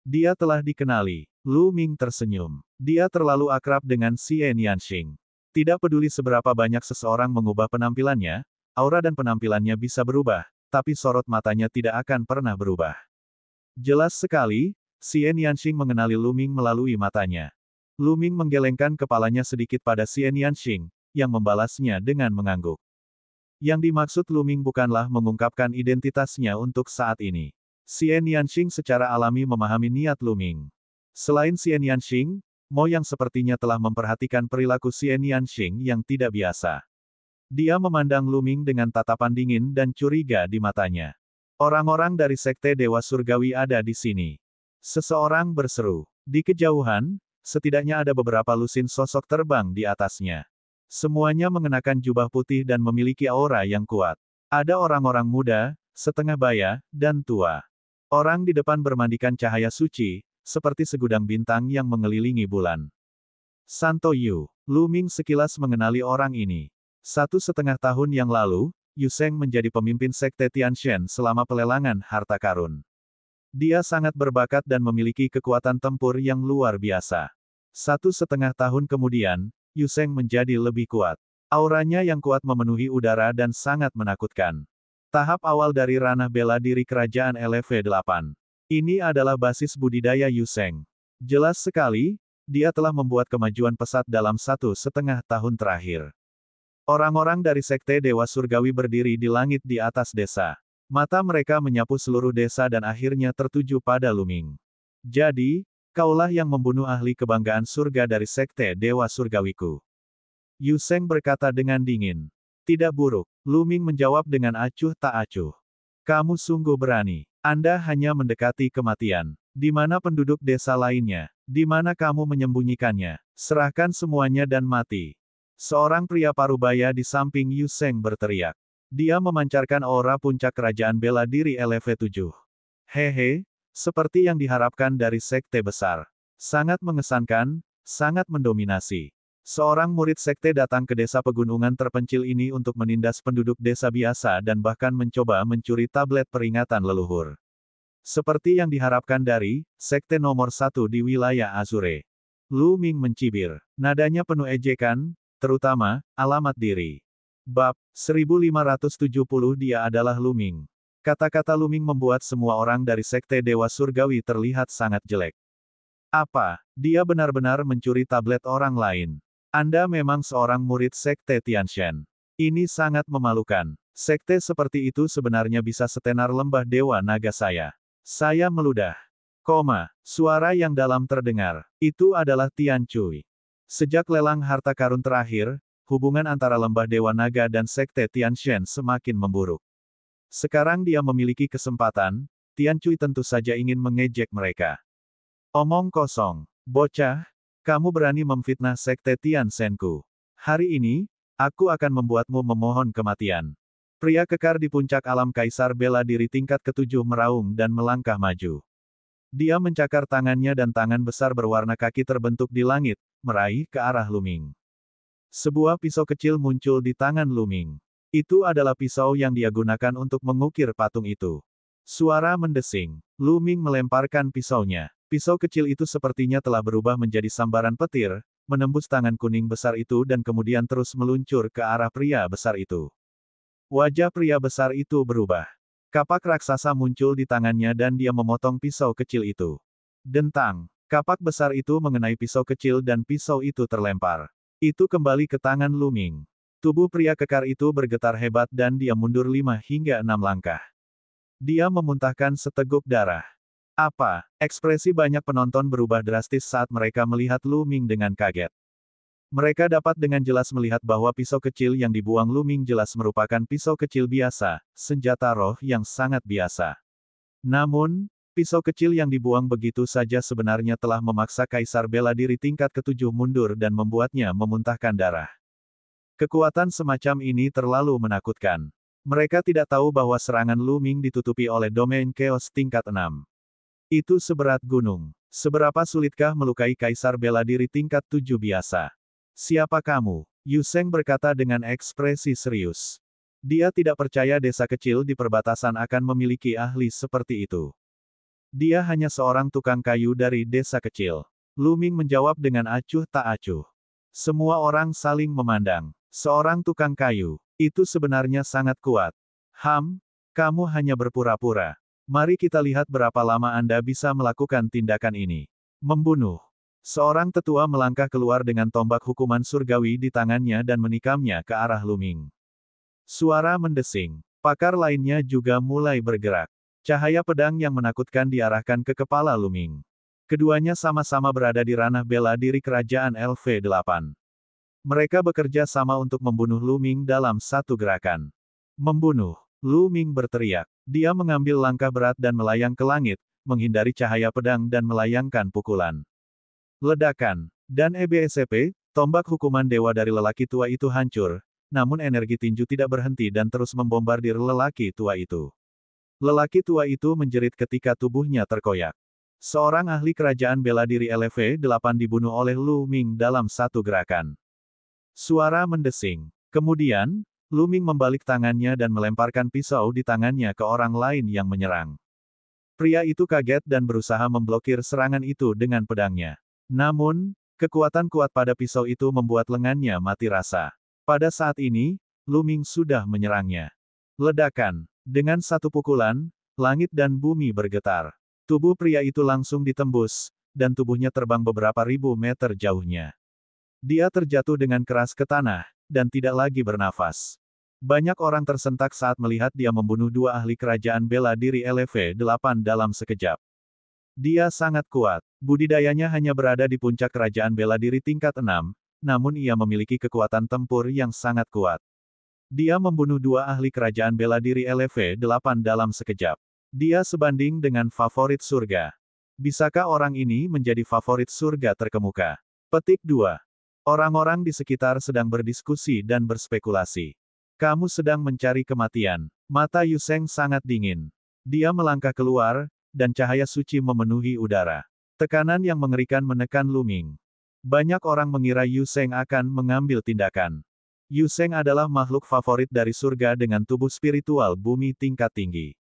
Dia telah dikenali. Luming tersenyum. Dia terlalu akrab dengan Xie Nianxing. Tidak peduli seberapa banyak seseorang mengubah penampilannya, aura dan penampilannya bisa berubah, tapi sorot matanya tidak akan pernah berubah. Jelas sekali, Xie Nianxing mengenali Luming melalui matanya. Luming menggelengkan kepalanya sedikit pada Xie Nianxing, yang membalasnya dengan mengangguk. Yang dimaksud Luming bukanlah mengungkapkan identitasnya untuk saat ini. Xie Nianxing secara alami memahami niat Luming. Selain Xie Nianxing, Mo Yang sepertinya telah memperhatikan perilaku Xie Nianxing yang tidak biasa. Dia memandang Luming dengan tatapan dingin dan curiga di matanya. Orang-orang dari Sekte Dewa Surgawi ada di sini. Seseorang berseru. Di kejauhan, setidaknya ada beberapa lusin sosok terbang di atasnya. Semuanya mengenakan jubah putih dan memiliki aura yang kuat. Ada orang-orang muda, setengah baya, dan tua. Orang di depan bermandikan cahaya suci, seperti segudang bintang yang mengelilingi bulan. Santo Yu. Luming sekilas mengenali orang ini. 1,5 tahun yang lalu, Yu Sheng menjadi pemimpin Sekte Tianshan selama pelelangan harta karun. Dia sangat berbakat dan memiliki kekuatan tempur yang luar biasa. 1,5 tahun kemudian, Yu Sheng menjadi lebih kuat. Auranya yang kuat memenuhi udara dan sangat menakutkan. Tahap awal dari ranah bela diri kerajaan LV8. Ini adalah basis budidaya Yu Sheng. Jelas sekali, dia telah membuat kemajuan pesat dalam 1,5 tahun terakhir. Orang-orang dari Sekte Dewa Surgawi berdiri di langit di atas desa. Mata mereka menyapu seluruh desa dan akhirnya tertuju pada Luming. Jadi, kaulah yang membunuh ahli kebanggaan surga dari Sekte Dewa Surgawiku. Yu Sheng berkata dengan dingin. Tidak buruk. Luming menjawab dengan acuh tak acuh. Kamu sungguh berani. Anda hanya mendekati kematian. Di mana penduduk desa lainnya? Di mana kamu menyembunyikannya? Serahkan semuanya dan mati. Seorang pria parubaya di samping Yu Sheng berteriak. Dia memancarkan aura puncak kerajaan bela diri LV7. Hehe, seperti yang diharapkan dari sekte besar. Sangat mengesankan, sangat mendominasi. Seorang murid sekte datang ke desa pegunungan terpencil ini untuk menindas penduduk desa biasa dan bahkan mencoba mencuri tablet peringatan leluhur. Seperti yang diharapkan dari sekte nomor 1 di wilayah Azure. Luming mencibir. Nadanya penuh ejekan, terutama alamat diri. Bab 1570 Dia adalah Luming. Kata-kata Luming membuat semua orang dari Sekte Dewa Surgawi terlihat sangat jelek. Apa? Dia benar-benar mencuri tablet orang lain. Anda memang seorang murid Sekte Tianshan. Ini sangat memalukan. Sekte seperti itu sebenarnya bisa setenar lembah Dewa Naga saya. Saya meludah. Suara yang dalam terdengar. Itu adalah Tian Cui. Sejak lelang harta karun terakhir, hubungan antara lembah Dewa Naga dan Sekte Tianshan semakin memburuk. Sekarang dia memiliki kesempatan, Tian Cui tentu saja ingin mengejek mereka. Omong kosong. Bocah, kamu berani memfitnah Sekte Tianshanku. Hari ini, aku akan membuatmu memohon kematian. Pria kekar di puncak alam Kaisar bela diri tingkat ke-7 meraung dan melangkah maju. Dia mencakar tangannya dan tangan besar berwarna kaki terbentuk di langit, meraih ke arah Luming. Sebuah pisau kecil muncul di tangan Luming. Itu adalah pisau yang dia gunakan untuk mengukir patung itu. Suara mendesing. Luming melemparkan pisaunya. Pisau kecil itu sepertinya telah berubah menjadi sambaran petir, menembus tangan kuning besar itu dan kemudian terus meluncur ke arah pria besar itu. Wajah pria besar itu berubah. Kapak raksasa muncul di tangannya dan dia memotong pisau kecil itu. Dentang. Kapak besar itu mengenai pisau kecil dan pisau itu terlempar. Itu kembali ke tangan Luming. Tubuh pria kekar itu bergetar hebat dan dia mundur 5 hingga 6 langkah. Dia memuntahkan seteguk darah. Apa? Ekspresi banyak penonton berubah drastis saat mereka melihat Luming dengan kaget. Mereka dapat dengan jelas melihat bahwa pisau kecil yang dibuang Lu Ming jelas merupakan pisau kecil biasa, senjata roh yang sangat biasa. Namun, pisau kecil yang dibuang begitu saja sebenarnya telah memaksa Kaisar Bela Diri tingkat ke-7 mundur dan membuatnya memuntahkan darah. Kekuatan semacam ini terlalu menakutkan. Mereka tidak tahu bahwa serangan Lu Ming ditutupi oleh domain chaos tingkat 6. Itu seberat gunung. Seberapa sulitkah melukai Kaisar Bela Diri tingkat 7 biasa? Siapa kamu? Yu Sheng berkata dengan ekspresi serius. Dia tidak percaya desa kecil di perbatasan akan memiliki ahli seperti itu. Dia hanya seorang tukang kayu dari desa kecil. Lu Ming menjawab dengan acuh tak acuh. Semua orang saling memandang. Seorang tukang kayu, itu sebenarnya sangat kuat. Kamu hanya berpura-pura. Mari kita lihat berapa lama Anda bisa melakukan tindakan ini. Membunuh. Seorang tetua melangkah keluar dengan tombak hukuman surgawi di tangannya dan menikamnya ke arah Lu Ming. Suara mendesing. Pakar lainnya juga mulai bergerak. Cahaya pedang yang menakutkan diarahkan ke kepala Lu Ming. Keduanya sama-sama berada di ranah bela diri kerajaan LV8. Mereka bekerja sama untuk membunuh Lu Ming dalam satu gerakan. Membunuh. Lu Ming berteriak. Dia mengambil langkah berat dan melayang ke langit, menghindari cahaya pedang dan melayangkan pukulan. Ledakan. Dan EBSCP, tombak hukuman dewa dari lelaki tua itu hancur, namun energi tinju tidak berhenti dan terus membombardir lelaki tua itu. Lelaki tua itu menjerit ketika tubuhnya terkoyak. Seorang ahli kerajaan bela diri LV8 dibunuh oleh Lu Ming dalam satu gerakan. Suara mendesing. Kemudian, Lu Ming membalik tangannya dan melemparkan pisau di tangannya ke orang lain yang menyerang. Pria itu kaget dan berusaha memblokir serangan itu dengan pedangnya. Namun, kekuatan kuat pada pisau itu membuat lengannya mati rasa. Pada saat ini, Lu Ming sudah menyerangnya. Ledakan. Dengan satu pukulan, langit dan bumi bergetar. Tubuh pria itu langsung ditembus, dan tubuhnya terbang beberapa ribu meter jauhnya. Dia terjatuh dengan keras ke tanah, dan tidak lagi bernafas. Banyak orang tersentak saat melihat dia membunuh dua ahli kerajaan bela diri LV8 dalam sekejap. Dia sangat kuat. Budidayanya hanya berada di puncak kerajaan bela diri tingkat 6, namun ia memiliki kekuatan tempur yang sangat kuat. Dia membunuh dua ahli kerajaan bela diri LV8 dalam sekejap. Dia sebanding dengan favorit surga. Bisakah orang ini menjadi favorit surga terkemuka? Petik 2. Orang-orang di sekitar sedang berdiskusi dan berspekulasi. Kamu sedang mencari kematian. Mata Yu Sheng sangat dingin. Dia melangkah keluar, dan cahaya suci memenuhi udara. Tekanan yang mengerikan menekan Lu Ming. Banyak orang mengira Yu Sheng akan mengambil tindakan. Yu Sheng adalah makhluk favorit dari surga dengan tubuh spiritual bumi tingkat tinggi.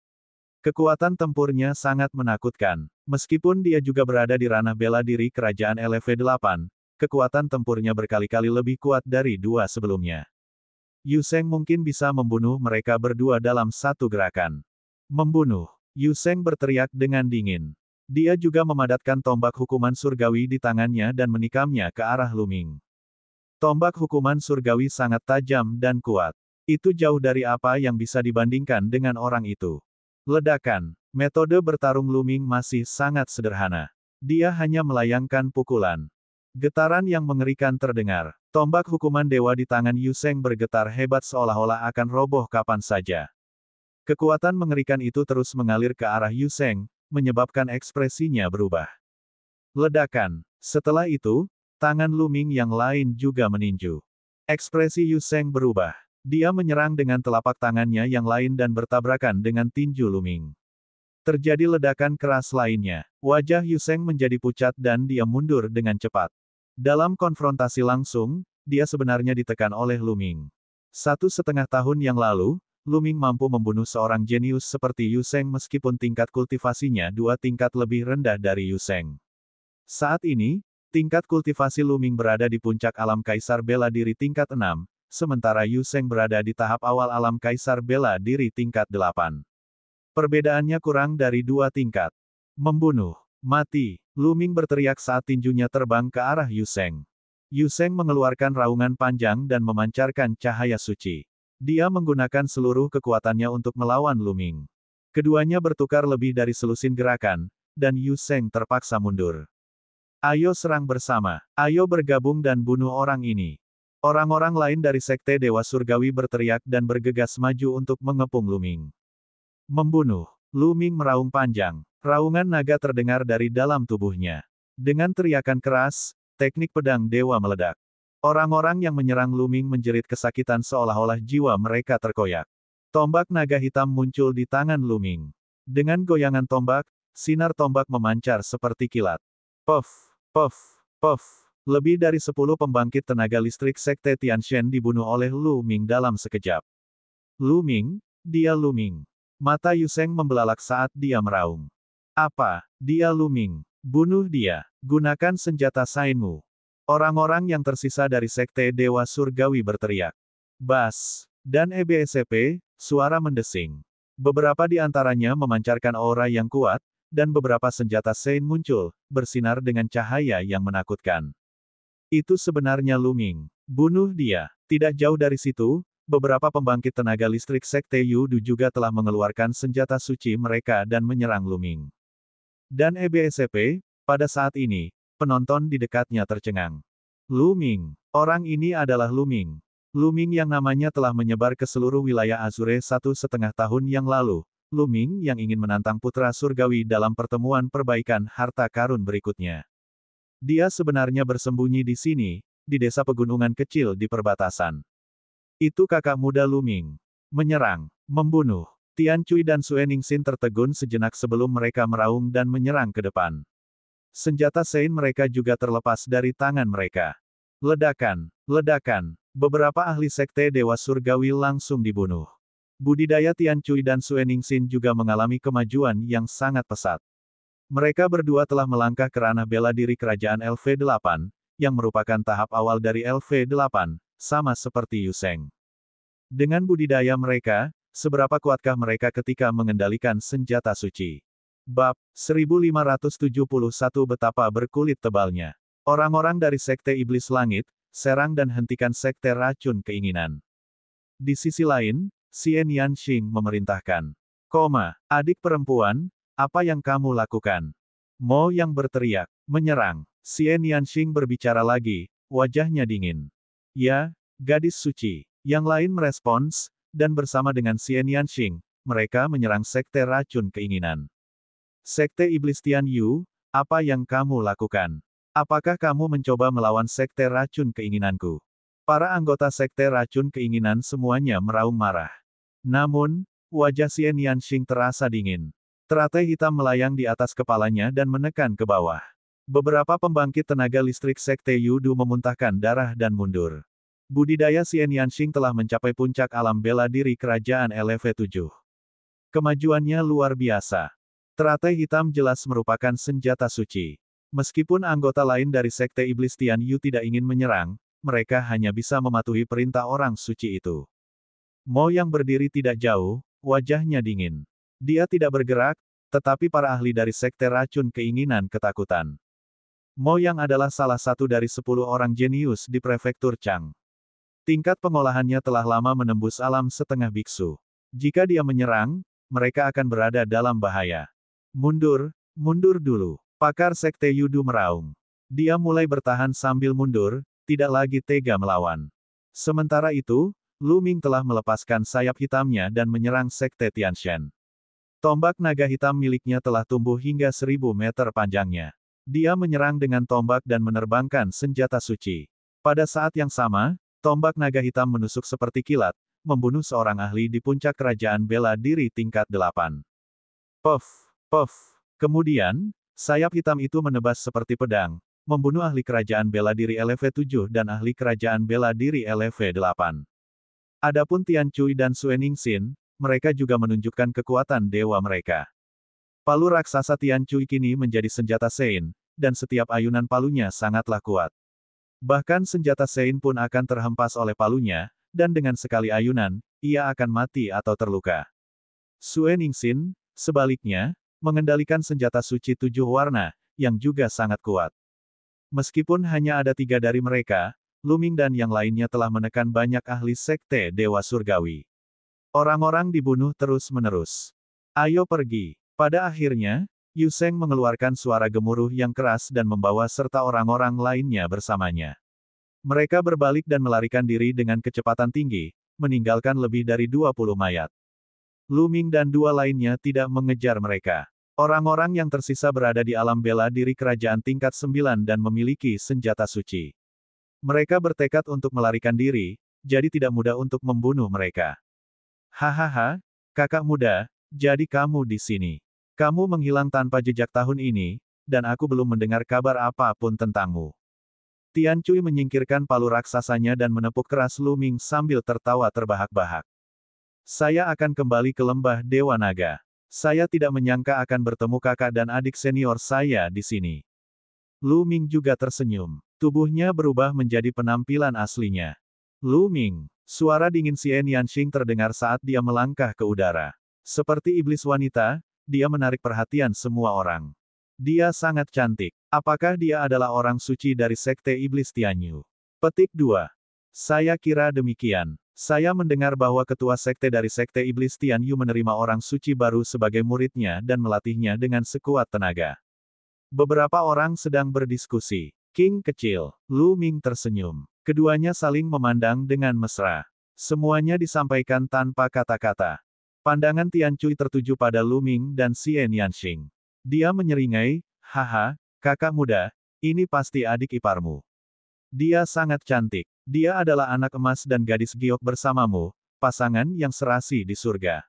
Kekuatan tempurnya sangat menakutkan. Meskipun dia juga berada di ranah bela diri kerajaan LV8, kekuatan tempurnya berkali-kali lebih kuat dari dua sebelumnya. Yu Sheng mungkin bisa membunuh mereka berdua dalam satu gerakan. Membunuh. Yu Sheng berteriak dengan dingin. Dia juga memadatkan tombak hukuman surgawi di tangannya dan menikamnya ke arah Lu Ming. Tombak hukuman surgawi sangat tajam dan kuat. Itu jauh dari apa yang bisa dibandingkan dengan orang itu. Ledakan. Metode bertarung Lu Ming masih sangat sederhana. Dia hanya melayangkan pukulan. Getaran yang mengerikan terdengar. Tombak hukuman dewa di tangan Yu Sheng bergetar hebat seolah-olah akan roboh kapan saja. Kekuatan mengerikan itu terus mengalir ke arah Yu Sheng, menyebabkan ekspresinya berubah. Ledakan. Setelah itu, tangan Lu Ming yang lain juga meninju. Ekspresi Yu Sheng berubah. Dia menyerang dengan telapak tangannya yang lain dan bertabrakan dengan tinju Lu Ming. Terjadi ledakan keras lainnya. Wajah Yu Sheng menjadi pucat dan dia mundur dengan cepat. Dalam konfrontasi langsung, dia sebenarnya ditekan oleh Lu Ming. 1,5 tahun yang lalu, Lu Ming mampu membunuh seorang jenius seperti Yu Sheng meskipun tingkat kultivasinya 2 tingkat lebih rendah dari Yu Sheng. Saat ini, tingkat kultivasi Lu Ming berada di puncak alam kaisar bela diri tingkat 6, sementara Yu Sheng berada di tahap awal alam kaisar bela diri tingkat 8. Perbedaannya kurang dari 2 tingkat. Membunuh. Mati. Lu Ming berteriak saat tinjunya terbang ke arah Yu Sheng. Yu Sheng mengeluarkan raungan panjang dan memancarkan cahaya suci. Dia menggunakan seluruh kekuatannya untuk melawan Lu Ming. Keduanya bertukar lebih dari selusin gerakan, dan Yu Sheng terpaksa mundur. Ayo serang bersama. Ayo bergabung dan bunuh orang ini. Orang-orang lain dari Sekte Dewa Surgawi berteriak dan bergegas maju untuk mengepung Lu Ming. Membunuh. Lu Ming meraung panjang. Raungan naga terdengar dari dalam tubuhnya. Dengan teriakan keras, teknik pedang dewa meledak. Orang-orang yang menyerang Lu Ming menjerit kesakitan seolah-olah jiwa mereka terkoyak. Tombak naga hitam muncul di tangan Lu Ming. Dengan goyangan tombak, sinar tombak memancar seperti kilat. Puff, puff, puff. Lebih dari 10 pembangkit tenaga listrik Sekte Tianshan dibunuh oleh Lu Ming dalam sekejap. Lu Ming, dia Lu Ming. Mata Yu Seng membelalak saat dia meraung. Apa, dia Lu Ming? Bunuh dia. Gunakan senjata Sainmu. Orang-orang yang tersisa dari Sekte Dewa Surgawi berteriak. Bas. Dan EBSP, suara mendesing. Beberapa di antaranya memancarkan aura yang kuat, dan beberapa senjata Sein muncul, bersinar dengan cahaya yang menakutkan. Itu sebenarnya Lu Ming. Bunuh dia. Tidak jauh dari situ, beberapa pembangkit tenaga listrik Sekte Yudu juga telah mengeluarkan senjata suci mereka dan menyerang Lu Ming. Dan EBSP, pada saat ini, penonton di dekatnya tercengang. Lu Ming. Orang ini adalah Lu Ming. Lu Ming yang namanya telah menyebar ke seluruh wilayah Azure 1,5 tahun yang lalu. Lu Ming yang ingin menantang putra surgawi dalam pertemuan perbaikan harta karun berikutnya. Dia sebenarnya bersembunyi di sini, di desa pegunungan kecil di perbatasan. Itu kakak muda Lu Ming. Menyerang, membunuh. Tian Cui dan Sue Ningxin tertegun sejenak sebelum mereka meraung dan menyerang ke depan. Senjata Sein mereka juga terlepas dari tangan mereka. Ledakan, ledakan. Beberapa ahli Sekte Dewa Surgawi langsung dibunuh. Budidaya Tian Cui dan Sue Ningxin juga mengalami kemajuan yang sangat pesat. Mereka berdua telah melangkah ke ranah bela diri kerajaan LV8, yang merupakan tahap awal dari LV8, sama seperti Yu Seng. Dengan budidaya mereka, seberapa kuatkah mereka ketika mengendalikan senjata suci? Bab 1571 Betapa berkulit tebalnya. Orang-orang dari Sekte Iblis Langit, serang dan hentikan Sekte Racun Keinginan. Di sisi lain, Xian Yanxing memerintahkan. Adik perempuan, apa yang kamu lakukan? Mo yang berteriak, menyerang. Xian Yanxing berbicara lagi, wajahnya dingin. Ya, gadis suci. Yang lain merespons, dan bersama dengan Xian Yanxing, mereka menyerang Sekte Racun Keinginan. Sekte Iblis Tian Yu, apa yang kamu lakukan? Apakah kamu mencoba melawan Sekte Racun Keinginanku? Para anggota Sekte Racun Keinginan semuanya meraung marah. Namun, wajah Xian Yanxing terasa dingin. Teratai hitam melayang di atas kepalanya dan menekan ke bawah. Beberapa pembangkit tenaga listrik Sekte Yudu memuntahkan darah dan mundur. Budidaya Xian Yanxing telah mencapai puncak alam bela diri kerajaan LV7. Kemajuannya luar biasa. Teratai hitam jelas merupakan senjata suci. Meskipun anggota lain dari Sekte Iblis Tian Yu tidak ingin menyerang, mereka hanya bisa mematuhi perintah orang suci itu. Mo yang berdiri tidak jauh, wajahnya dingin. Dia tidak bergerak, tetapi para ahli dari Sekte Racun Keinginan ketakutan. Mo yang adalah salah satu dari 10 orang jenius di prefektur Chang. Tingkat pengolahannya telah lama menembus alam setengah biksu. Jika dia menyerang, mereka akan berada dalam bahaya. Mundur, mundur dulu. Pakar Sekte Yudu meraung. Dia mulai bertahan sambil mundur, tidak lagi tega melawan. Sementara itu, Lu Ming telah melepaskan sayap hitamnya dan menyerang Sekte Tianshan. Tombak naga hitam miliknya telah tumbuh hingga 1000 meter panjangnya. Dia menyerang dengan tombak dan menerbangkan senjata suci. Pada saat yang sama, tombak naga hitam menusuk seperti kilat, membunuh seorang ahli di puncak kerajaan bela diri tingkat 8. Puff, puff. Kemudian, sayap hitam itu menebas seperti pedang, membunuh ahli kerajaan bela diri LV7 dan ahli kerajaan bela diri LV8. Adapun Tian Cui dan Sue Ningxin, mereka juga menunjukkan kekuatan dewa mereka. Palu raksasa Tian Cui kini menjadi senjata Sein, dan setiap ayunan palunya sangatlah kuat. Bahkan senjata Sein pun akan terhempas oleh palunya, dan dengan sekali ayunan, ia akan mati atau terluka. Sue Ningxin, sebaliknya, mengendalikan senjata suci 7 warna, yang juga sangat kuat. Meskipun hanya ada 3 dari mereka, Lu Ming dan yang lainnya telah menekan banyak ahli Sekte Dewa Surgawi. Orang-orang dibunuh terus-menerus. Ayo pergi. Pada akhirnya, Yu Seng mengeluarkan suara gemuruh yang keras dan membawa serta orang-orang lainnya bersamanya. Mereka berbalik dan melarikan diri dengan kecepatan tinggi, meninggalkan lebih dari 20 mayat. Lu Ming dan dua lainnya tidak mengejar mereka. Orang-orang yang tersisa berada di alam bela diri kerajaan tingkat 9 dan memiliki senjata suci. Mereka bertekad untuk melarikan diri, jadi tidak mudah untuk membunuh mereka. Hahaha, kakak muda, jadi kamu di sini. Kamu menghilang tanpa jejak tahun ini, dan aku belum mendengar kabar apapun tentangmu. Tian Cui menyingkirkan palu raksasanya dan menepuk keras Lu Ming sambil tertawa terbahak-bahak. Saya akan kembali ke lembah Dewa Naga. Saya tidak menyangka akan bertemu kakak dan adik senior saya di sini. Lu Ming juga tersenyum. Tubuhnya berubah menjadi penampilan aslinya. Lu Ming. Suara dingin Xian Yanxing terdengar saat dia melangkah ke udara. Seperti iblis wanita, dia menarik perhatian semua orang. Dia sangat cantik. Apakah dia adalah orang suci dari Sekte Iblis Tianyu? Petik 2. Saya kira demikian. Saya mendengar bahwa ketua sekte dari Sekte Iblis Tianyu menerima orang suci baru sebagai muridnya dan melatihnya dengan sekuat tenaga. Beberapa orang sedang berdiskusi. King kecil. Lu Ming tersenyum. Keduanya saling memandang dengan mesra. Semuanya disampaikan tanpa kata-kata. Pandangan Tian Cui tertuju pada Lu Ming dan Xian Yanxing. Dia menyeringai, haha, kakak muda, ini pasti adik iparmu. Dia sangat cantik. Dia adalah anak emas dan gadis giok bersamamu, pasangan yang serasi di surga.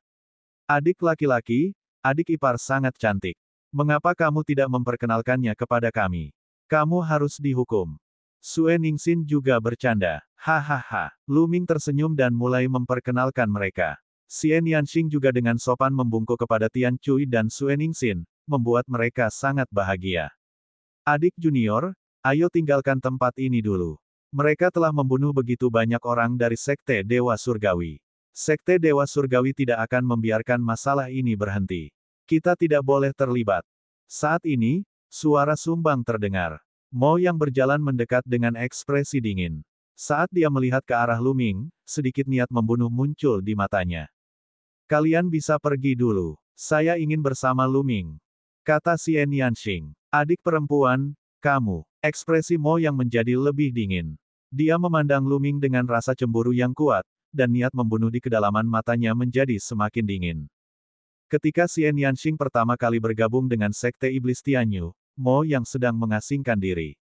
Adik laki-laki, adik ipar sangat cantik. Mengapa kamu tidak memperkenalkannya kepada kami? Kamu harus dihukum. Sue Ningxin juga bercanda. Hahaha. Lu Ming tersenyum dan mulai memperkenalkan mereka. Xian Yanxing juga dengan sopan membungkuk kepada Tian Cui dan Sue Ningxin, membuat mereka sangat bahagia. Adik junior, ayo tinggalkan tempat ini dulu. Mereka telah membunuh begitu banyak orang dari Sekte Dewa Surgawi. Sekte Dewa Surgawi tidak akan membiarkan masalah ini berhenti. Kita tidak boleh terlibat. Saat ini, suara sumbang terdengar. Mo yang berjalan mendekat dengan ekspresi dingin. Saat dia melihat ke arah Lu Ming, sedikit niat membunuh muncul di matanya. Kalian bisa pergi dulu. Saya ingin bersama Lu Ming. Kata Xian Yanxing. Adik perempuan, kamu. Ekspresi Mo yang menjadi lebih dingin. Dia memandang Lu Ming dengan rasa cemburu yang kuat, dan niat membunuh di kedalaman matanya menjadi semakin dingin. Ketika Xian Yanxing pertama kali bergabung dengan Sekte Iblis Tianyu, Mo yang sedang mengasingkan diri.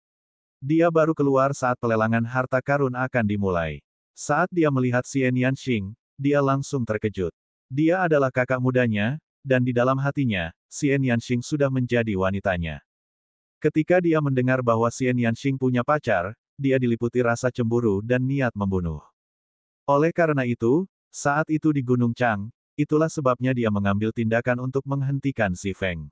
Dia baru keluar saat pelelangan harta karun akan dimulai. Saat dia melihat Xian Yanxing, dia langsung terkejut. Dia adalah kakak mudanya, dan di dalam hatinya, Xian Yanxing sudah menjadi wanitanya. Ketika dia mendengar bahwa Xian Yanxing punya pacar, dia diliputi rasa cemburu dan niat membunuh. Oleh karena itu, saat itu di Gunung Chang, itulah sebabnya dia mengambil tindakan untuk menghentikan si Feng.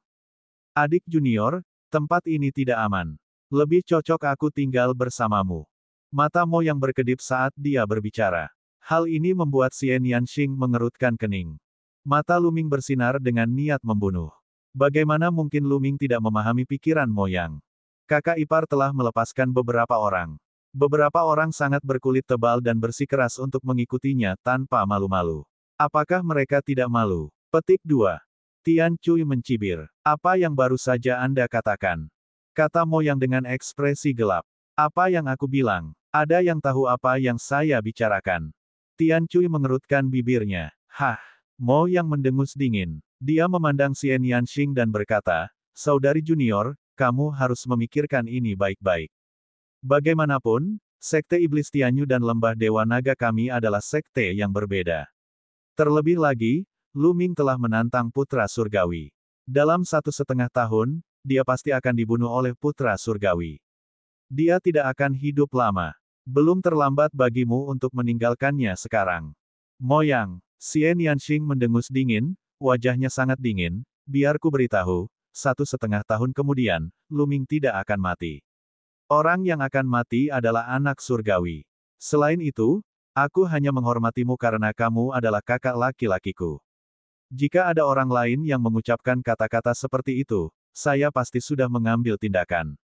Adik junior, tempat ini tidak aman. Lebih cocok aku tinggal bersamamu. Mata Mo yang berkedip saat dia berbicara. Hal ini membuat Xian Yanxing mengerutkan kening. Mata Lu Ming bersinar dengan niat membunuh. Bagaimana mungkin Lu Ming tidak memahami pikiran Mo Yang? Kakak ipar telah melepaskan beberapa orang. Beberapa orang sangat berkulit tebal dan bersikeras untuk mengikutinya tanpa malu-malu. Apakah mereka tidak malu? Petik 2. Tian Cui mencibir. Apa yang baru saja Anda katakan? Kata Mo Yang dengan ekspresi gelap. Apa yang aku bilang? Ada yang tahu apa yang saya bicarakan? Tian Cui mengerutkan bibirnya. Hah? Mo Yang mendengus dingin. Dia memandang Xian Yanxing dan berkata, saudari junior, kamu harus memikirkan ini baik-baik. Bagaimanapun, Sekte Iblis Tianyu dan Lembah Dewa Naga kami adalah sekte yang berbeda. Terlebih lagi, Lu Ming telah menantang Putra Surgawi. Dalam 1,5 tahun, dia pasti akan dibunuh oleh Putra Surgawi. Dia tidak akan hidup lama. Belum terlambat bagimu untuk meninggalkannya sekarang. Mo Yang. Xian Yanxing mendengus dingin, wajahnya sangat dingin, biar ku beritahu, 1,5 tahun kemudian, Lu Ming tidak akan mati. Orang yang akan mati adalah anak surgawi. Selain itu, aku hanya menghormatimu karena kamu adalah kakak laki-lakiku. Jika ada orang lain yang mengucapkan kata-kata seperti itu, saya pasti sudah mengambil tindakan.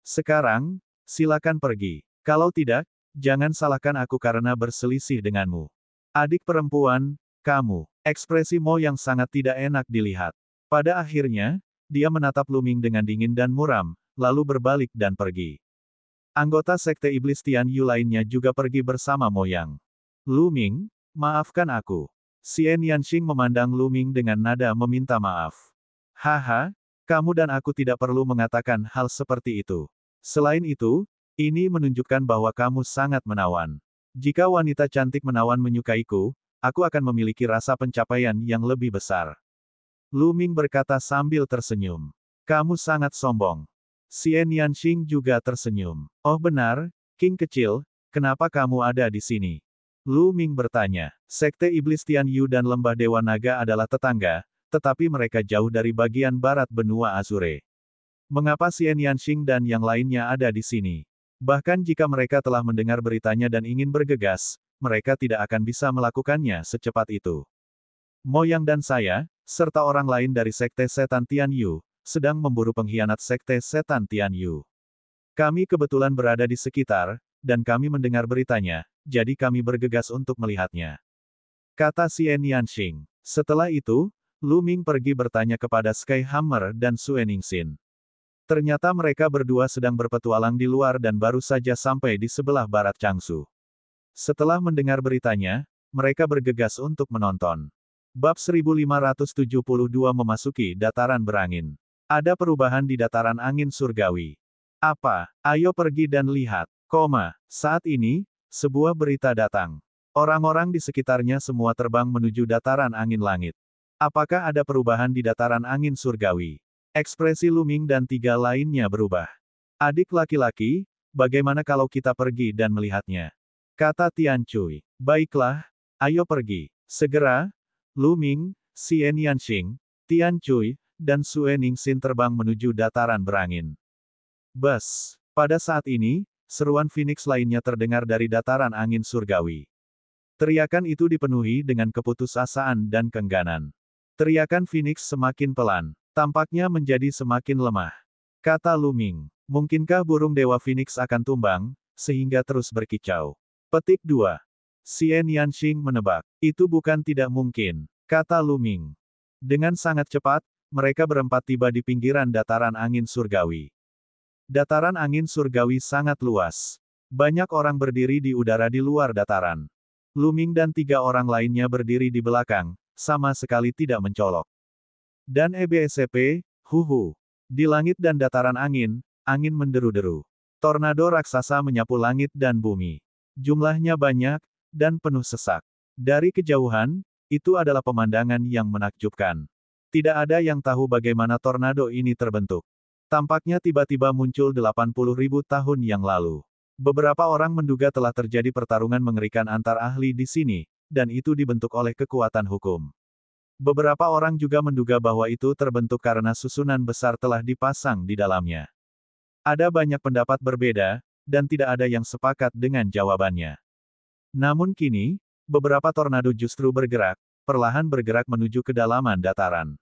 Sekarang, silakan pergi. Kalau tidak, jangan salahkan aku karena berselisih denganmu. Adik perempuan, kamu. Ekspresi Mo yang sangat tidak enak dilihat. Pada akhirnya, dia menatap Lu Ming dengan dingin dan muram, lalu berbalik dan pergi. Anggota Sekte Iblis Tian Yu lainnya juga pergi bersama Mo Yang. Lu Ming, maafkan aku. Xian Yanxing memandang Lu Ming dengan nada meminta maaf. Haha, kamu dan aku tidak perlu mengatakan hal seperti itu. Selain itu, ini menunjukkan bahwa kamu sangat menawan. Jika wanita cantik menawan menyukaiku, aku akan memiliki rasa pencapaian yang lebih besar. Lu Ming berkata sambil tersenyum. Kamu sangat sombong. Xian Yanxing juga tersenyum. Oh benar, King kecil, kenapa kamu ada di sini? Lu Ming bertanya. Sekte Iblis Tian Yu dan Lembah Dewa Naga adalah tetangga, tetapi mereka jauh dari bagian barat benua Azure. Mengapa Xian Yanxing dan yang lainnya ada di sini? Bahkan jika mereka telah mendengar beritanya dan ingin bergegas, mereka tidak akan bisa melakukannya secepat itu. Mo Yang dan saya, serta orang lain dari Sekte Setan Tian Yu, sedang memburu pengkhianat Sekte Setan Tian Yu. Kami kebetulan berada di sekitar, dan kami mendengar beritanya, jadi kami bergegas untuk melihatnya. Kata Xian Yanxing. Setelah itu, Lu Ming pergi bertanya kepada Sky Hammer dan Sue Ningsin. Ternyata mereka berdua sedang berpetualang di luar dan baru saja sampai di sebelah barat Changsu. Setelah mendengar beritanya, mereka bergegas untuk menonton. Bab 1572 memasuki dataran berangin. Ada perubahan di dataran angin surgawi. Apa? Ayo pergi dan lihat. Saat ini, sebuah berita datang. Orang-orang di sekitarnya semua terbang menuju dataran angin langit. Apakah ada perubahan di dataran angin surgawi? Ekspresi Lu Ming dan tiga lainnya berubah. Adik laki-laki, bagaimana kalau kita pergi dan melihatnya? Kata Tian Cui. Baiklah, ayo pergi. Segera, Lu Ming, Xian Yanxing, Tian Cui, dan Sue Ningsin terbang menuju dataran berangin. Bus. Pada saat ini, seruan Phoenix lainnya terdengar dari dataran angin surgawi. Teriakan itu dipenuhi dengan keputusasaan dan keengganan. Teriakan Phoenix semakin pelan, tampaknya menjadi semakin lemah. Kata Lu Ming, mungkinkah burung Dewa Phoenix akan tumbang, sehingga terus berkicau? Petik 2. Xian Yanxing menebak. Itu bukan tidak mungkin, kata Lu Ming. Dengan sangat cepat, mereka berempat tiba di pinggiran dataran angin surgawi. Dataran angin surgawi sangat luas. Banyak orang berdiri di udara di luar dataran. Lu Ming dan tiga orang lainnya berdiri di belakang, sama sekali tidak mencolok. Dan EBSCP, huhu. Di langit dan dataran angin menderu-deru. Tornado raksasa menyapu langit dan bumi. Jumlahnya banyak, dan penuh sesak. Dari kejauhan, itu adalah pemandangan yang menakjubkan. Tidak ada yang tahu bagaimana tornado ini terbentuk. Tampaknya tiba-tiba muncul 80.000 tahun yang lalu. Beberapa orang menduga telah terjadi pertarungan mengerikan antar ahli di sini, dan itu dibentuk oleh kekuatan hukum. Beberapa orang juga menduga bahwa itu terbentuk karena susunan besar telah dipasang di dalamnya. Ada banyak pendapat berbeda, dan tidak ada yang sepakat dengan jawabannya. Namun kini, beberapa tornado justru bergerak, perlahan bergerak menuju kedalaman dataran.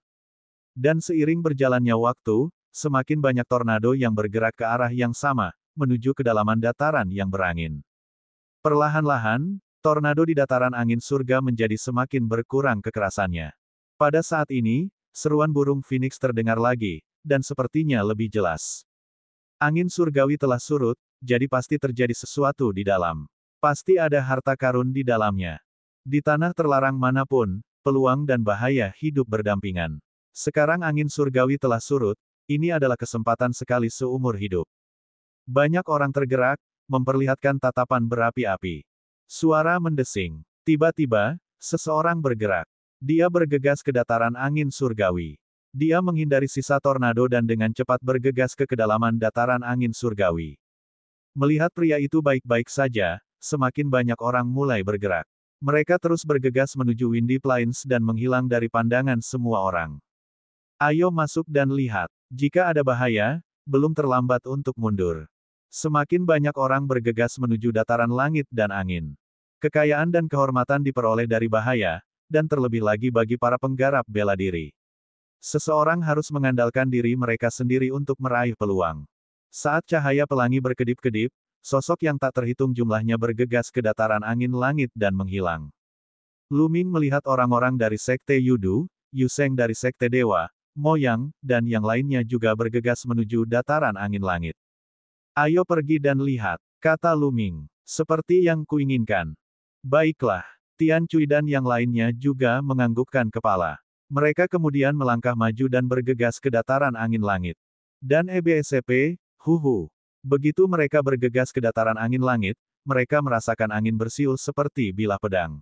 Dan seiring berjalannya waktu, semakin banyak tornado yang bergerak ke arah yang sama, menuju kedalaman dataran yang berangin. Perlahan-lahan, tornado di dataran angin surga menjadi semakin berkurang kekerasannya. Pada saat ini, seruan burung Phoenix terdengar lagi, dan sepertinya lebih jelas. Angin surgawi telah surut, jadi pasti terjadi sesuatu di dalam. Pasti ada harta karun di dalamnya. Di tanah terlarang manapun, peluang dan bahaya hidup berdampingan. Sekarang angin surgawi telah surut, ini adalah kesempatan sekali seumur hidup. Banyak orang tergerak, memperlihatkan tatapan berapi-api. Suara mendesing. Tiba-tiba, seseorang bergerak. Dia bergegas ke dataran angin surgawi. Dia menghindari sisa tornado dan dengan cepat bergegas ke kedalaman dataran angin surgawi. Melihat pria itu baik-baik saja, semakin banyak orang mulai bergerak. Mereka terus bergegas menuju Windy Plains dan menghilang dari pandangan semua orang. Ayo masuk dan lihat. Jika ada bahaya, belum terlambat untuk mundur. Semakin banyak orang bergegas menuju dataran langit dan angin. Kekayaan dan kehormatan diperoleh dari bahaya, dan terlebih lagi bagi para penggarap bela diri. Seseorang harus mengandalkan diri mereka sendiri untuk meraih peluang. Saat cahaya pelangi berkedip-kedip, sosok yang tak terhitung jumlahnya bergegas ke dataran angin langit dan menghilang. Lu Ming melihat orang-orang dari Sekte Yudu, Yu Sheng dari Sekte Dewa, Moyang, dan yang lainnya juga bergegas menuju dataran angin langit. Ayo pergi dan lihat, kata Lu Ming. Seperti yang kuinginkan. Baiklah. Tian Cui dan yang lainnya juga menganggukkan kepala. Mereka kemudian melangkah maju dan bergegas ke dataran angin langit. Dan EBSCP, huhu. Begitu mereka bergegas ke dataran angin langit, mereka merasakan angin bersiul seperti bilah pedang.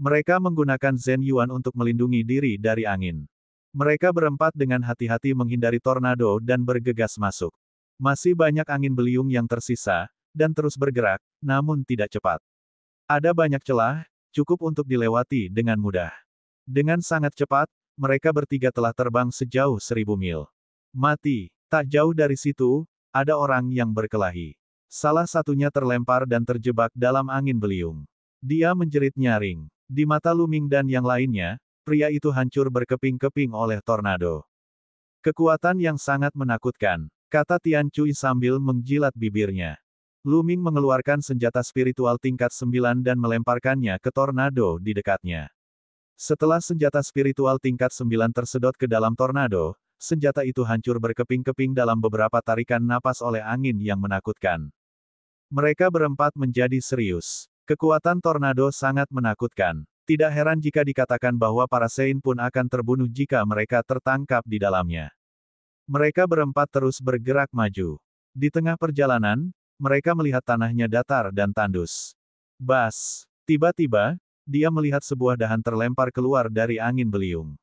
Mereka menggunakan Zhen Yuan untuk melindungi diri dari angin. Mereka berempat dengan hati-hati menghindari tornado dan bergegas masuk. Masih banyak angin beliung yang tersisa, dan terus bergerak, namun tidak cepat. Ada banyak celah, cukup untuk dilewati dengan mudah. Dengan sangat cepat, mereka bertiga telah terbang sejauh 1000 mil. Mati. Tak jauh dari situ, ada orang yang berkelahi. Salah satunya terlempar dan terjebak dalam angin beliung. Dia menjerit nyaring. Di mata Lu Ming dan yang lainnya, pria itu hancur berkeping-keping oleh tornado. Kekuatan yang sangat menakutkan, kata Tian Cui sambil menjilat bibirnya. Lu Ming mengeluarkan senjata spiritual tingkat 9 dan melemparkannya ke tornado di dekatnya. Setelah senjata spiritual tingkat 9 tersedot ke dalam tornado, senjata itu hancur berkeping-keping dalam beberapa tarikan napas oleh angin yang menakutkan. Mereka berempat menjadi serius. Kekuatan tornado sangat menakutkan. Tidak heran jika dikatakan bahwa para Sein pun akan terbunuh jika mereka tertangkap di dalamnya. Mereka berempat terus bergerak maju. Di tengah perjalanan, mereka melihat tanahnya datar dan tandus. Bas! Tiba-tiba, dia melihat sebuah dahan terlempar keluar dari angin beliung.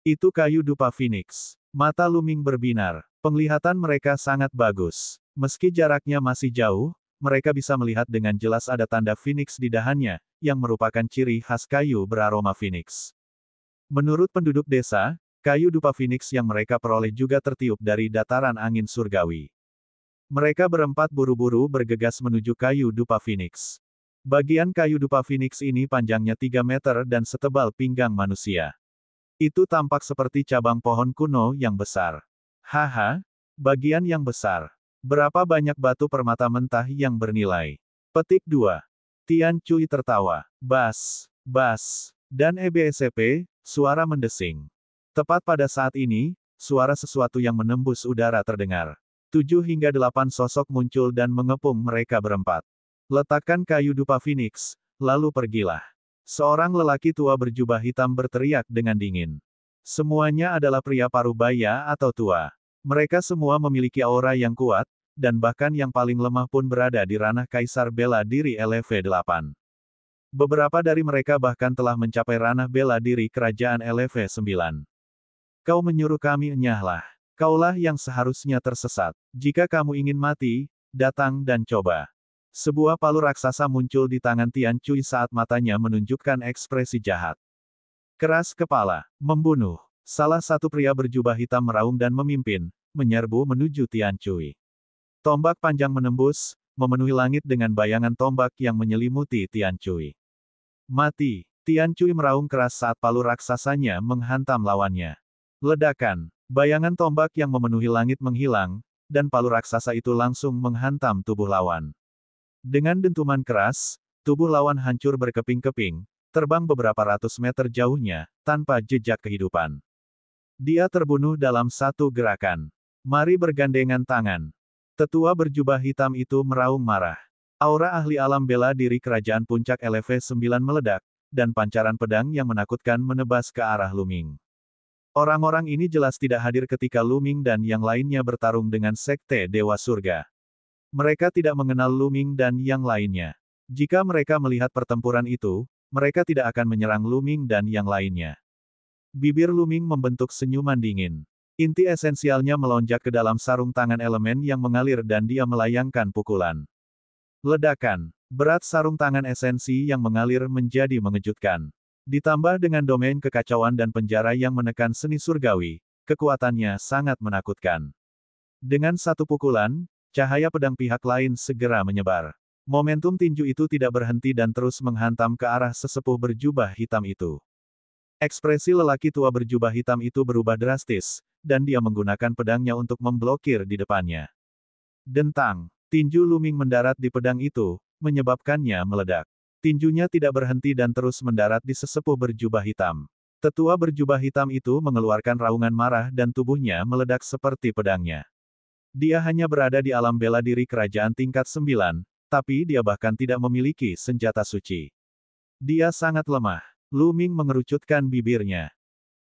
Itu kayu dupa Phoenix. Mata Lu Ming berbinar. Penglihatan mereka sangat bagus. Meski jaraknya masih jauh, mereka bisa melihat dengan jelas ada tanda Phoenix di dahannya, yang merupakan ciri khas kayu beraroma Phoenix. Menurut penduduk desa, kayu dupa Phoenix yang mereka peroleh juga tertiup dari dataran angin surgawi. Mereka berempat buru-buru bergegas menuju kayu dupa Phoenix. Bagian kayu dupa Phoenix ini panjangnya 3 meter dan setebal pinggang manusia. Itu tampak seperti cabang pohon kuno yang besar. Haha, bagian yang besar. Berapa banyak batu permata mentah yang bernilai? Petik 2. Tian Cui tertawa. Bas, bas. Dan EBSCP, suara mendesing. Tepat pada saat ini, suara sesuatu yang menembus udara terdengar. 7 hingga 8 sosok muncul dan mengepung mereka berempat. Letakkan kayu dupa Phoenix, lalu pergilah. Seorang lelaki tua berjubah hitam berteriak dengan dingin. Semuanya adalah pria parubaya atau tua. Mereka semua memiliki aura yang kuat, dan bahkan yang paling lemah pun berada di ranah kaisar bela diri LV8. Beberapa dari mereka bahkan telah mencapai ranah bela diri kerajaan LV9. Kau menyuruh kami enyahlah. Kaulah yang seharusnya tersesat. Jika kamu ingin mati, datang dan coba. Sebuah palu raksasa muncul di tangan Tian Cui saat matanya menunjukkan ekspresi jahat. Keras kepala, membunuh. Salah satu pria berjubah hitam meraung dan memimpin, menyerbu menuju Tian Cui. Tombak panjang menembus, memenuhi langit dengan bayangan tombak yang menyelimuti Tian Cui. Mati. Tian Cui meraung keras saat palu raksasanya menghantam lawannya. Ledakan. Bayangan tombak yang memenuhi langit menghilang, dan palu raksasa itu langsung menghantam tubuh lawan. Dengan dentuman keras, tubuh lawan hancur berkeping-keping, terbang beberapa ratus meter jauhnya, tanpa jejak kehidupan. Dia terbunuh dalam satu gerakan. Mari bergandengan tangan. Tetua berjubah hitam itu meraung marah. Aura ahli alam bela diri kerajaan puncak LV9 meledak, dan pancaran pedang yang menakutkan menebas ke arah Lu Ming. Orang-orang ini jelas tidak hadir ketika Lu Ming dan yang lainnya bertarung dengan Sekte Dewa Surga. Mereka tidak mengenal Lu Ming dan yang lainnya. Jika mereka melihat pertempuran itu, mereka tidak akan menyerang Lu Ming dan yang lainnya. Bibir Lu Ming membentuk senyuman dingin. Inti esensialnya melonjak ke dalam sarung tangan elemen yang mengalir dan dia melayangkan pukulan. Ledakan. Berat sarung tangan esensi yang mengalir menjadi mengejutkan. Ditambah dengan domain kekacauan dan penjara yang menekan seni surgawi, kekuatannya sangat menakutkan. Dengan satu pukulan, cahaya pedang pihak lain segera menyebar. Momentum tinju itu tidak berhenti dan terus menghantam ke arah sesepuh berjubah hitam itu. Ekspresi lelaki tua berjubah hitam itu berubah drastis, dan dia menggunakan pedangnya untuk memblokir di depannya. Dentang, tinju Lu Ming mendarat di pedang itu, menyebabkannya meledak. Tinjunya tidak berhenti dan terus mendarat di sesepuh berjubah hitam. Tetua berjubah hitam itu mengeluarkan raungan marah dan tubuhnya meledak seperti pedangnya. Dia hanya berada di alam bela diri kerajaan tingkat 9, tapi dia bahkan tidak memiliki senjata suci. Dia sangat lemah. Lu Ming mengerucutkan bibirnya.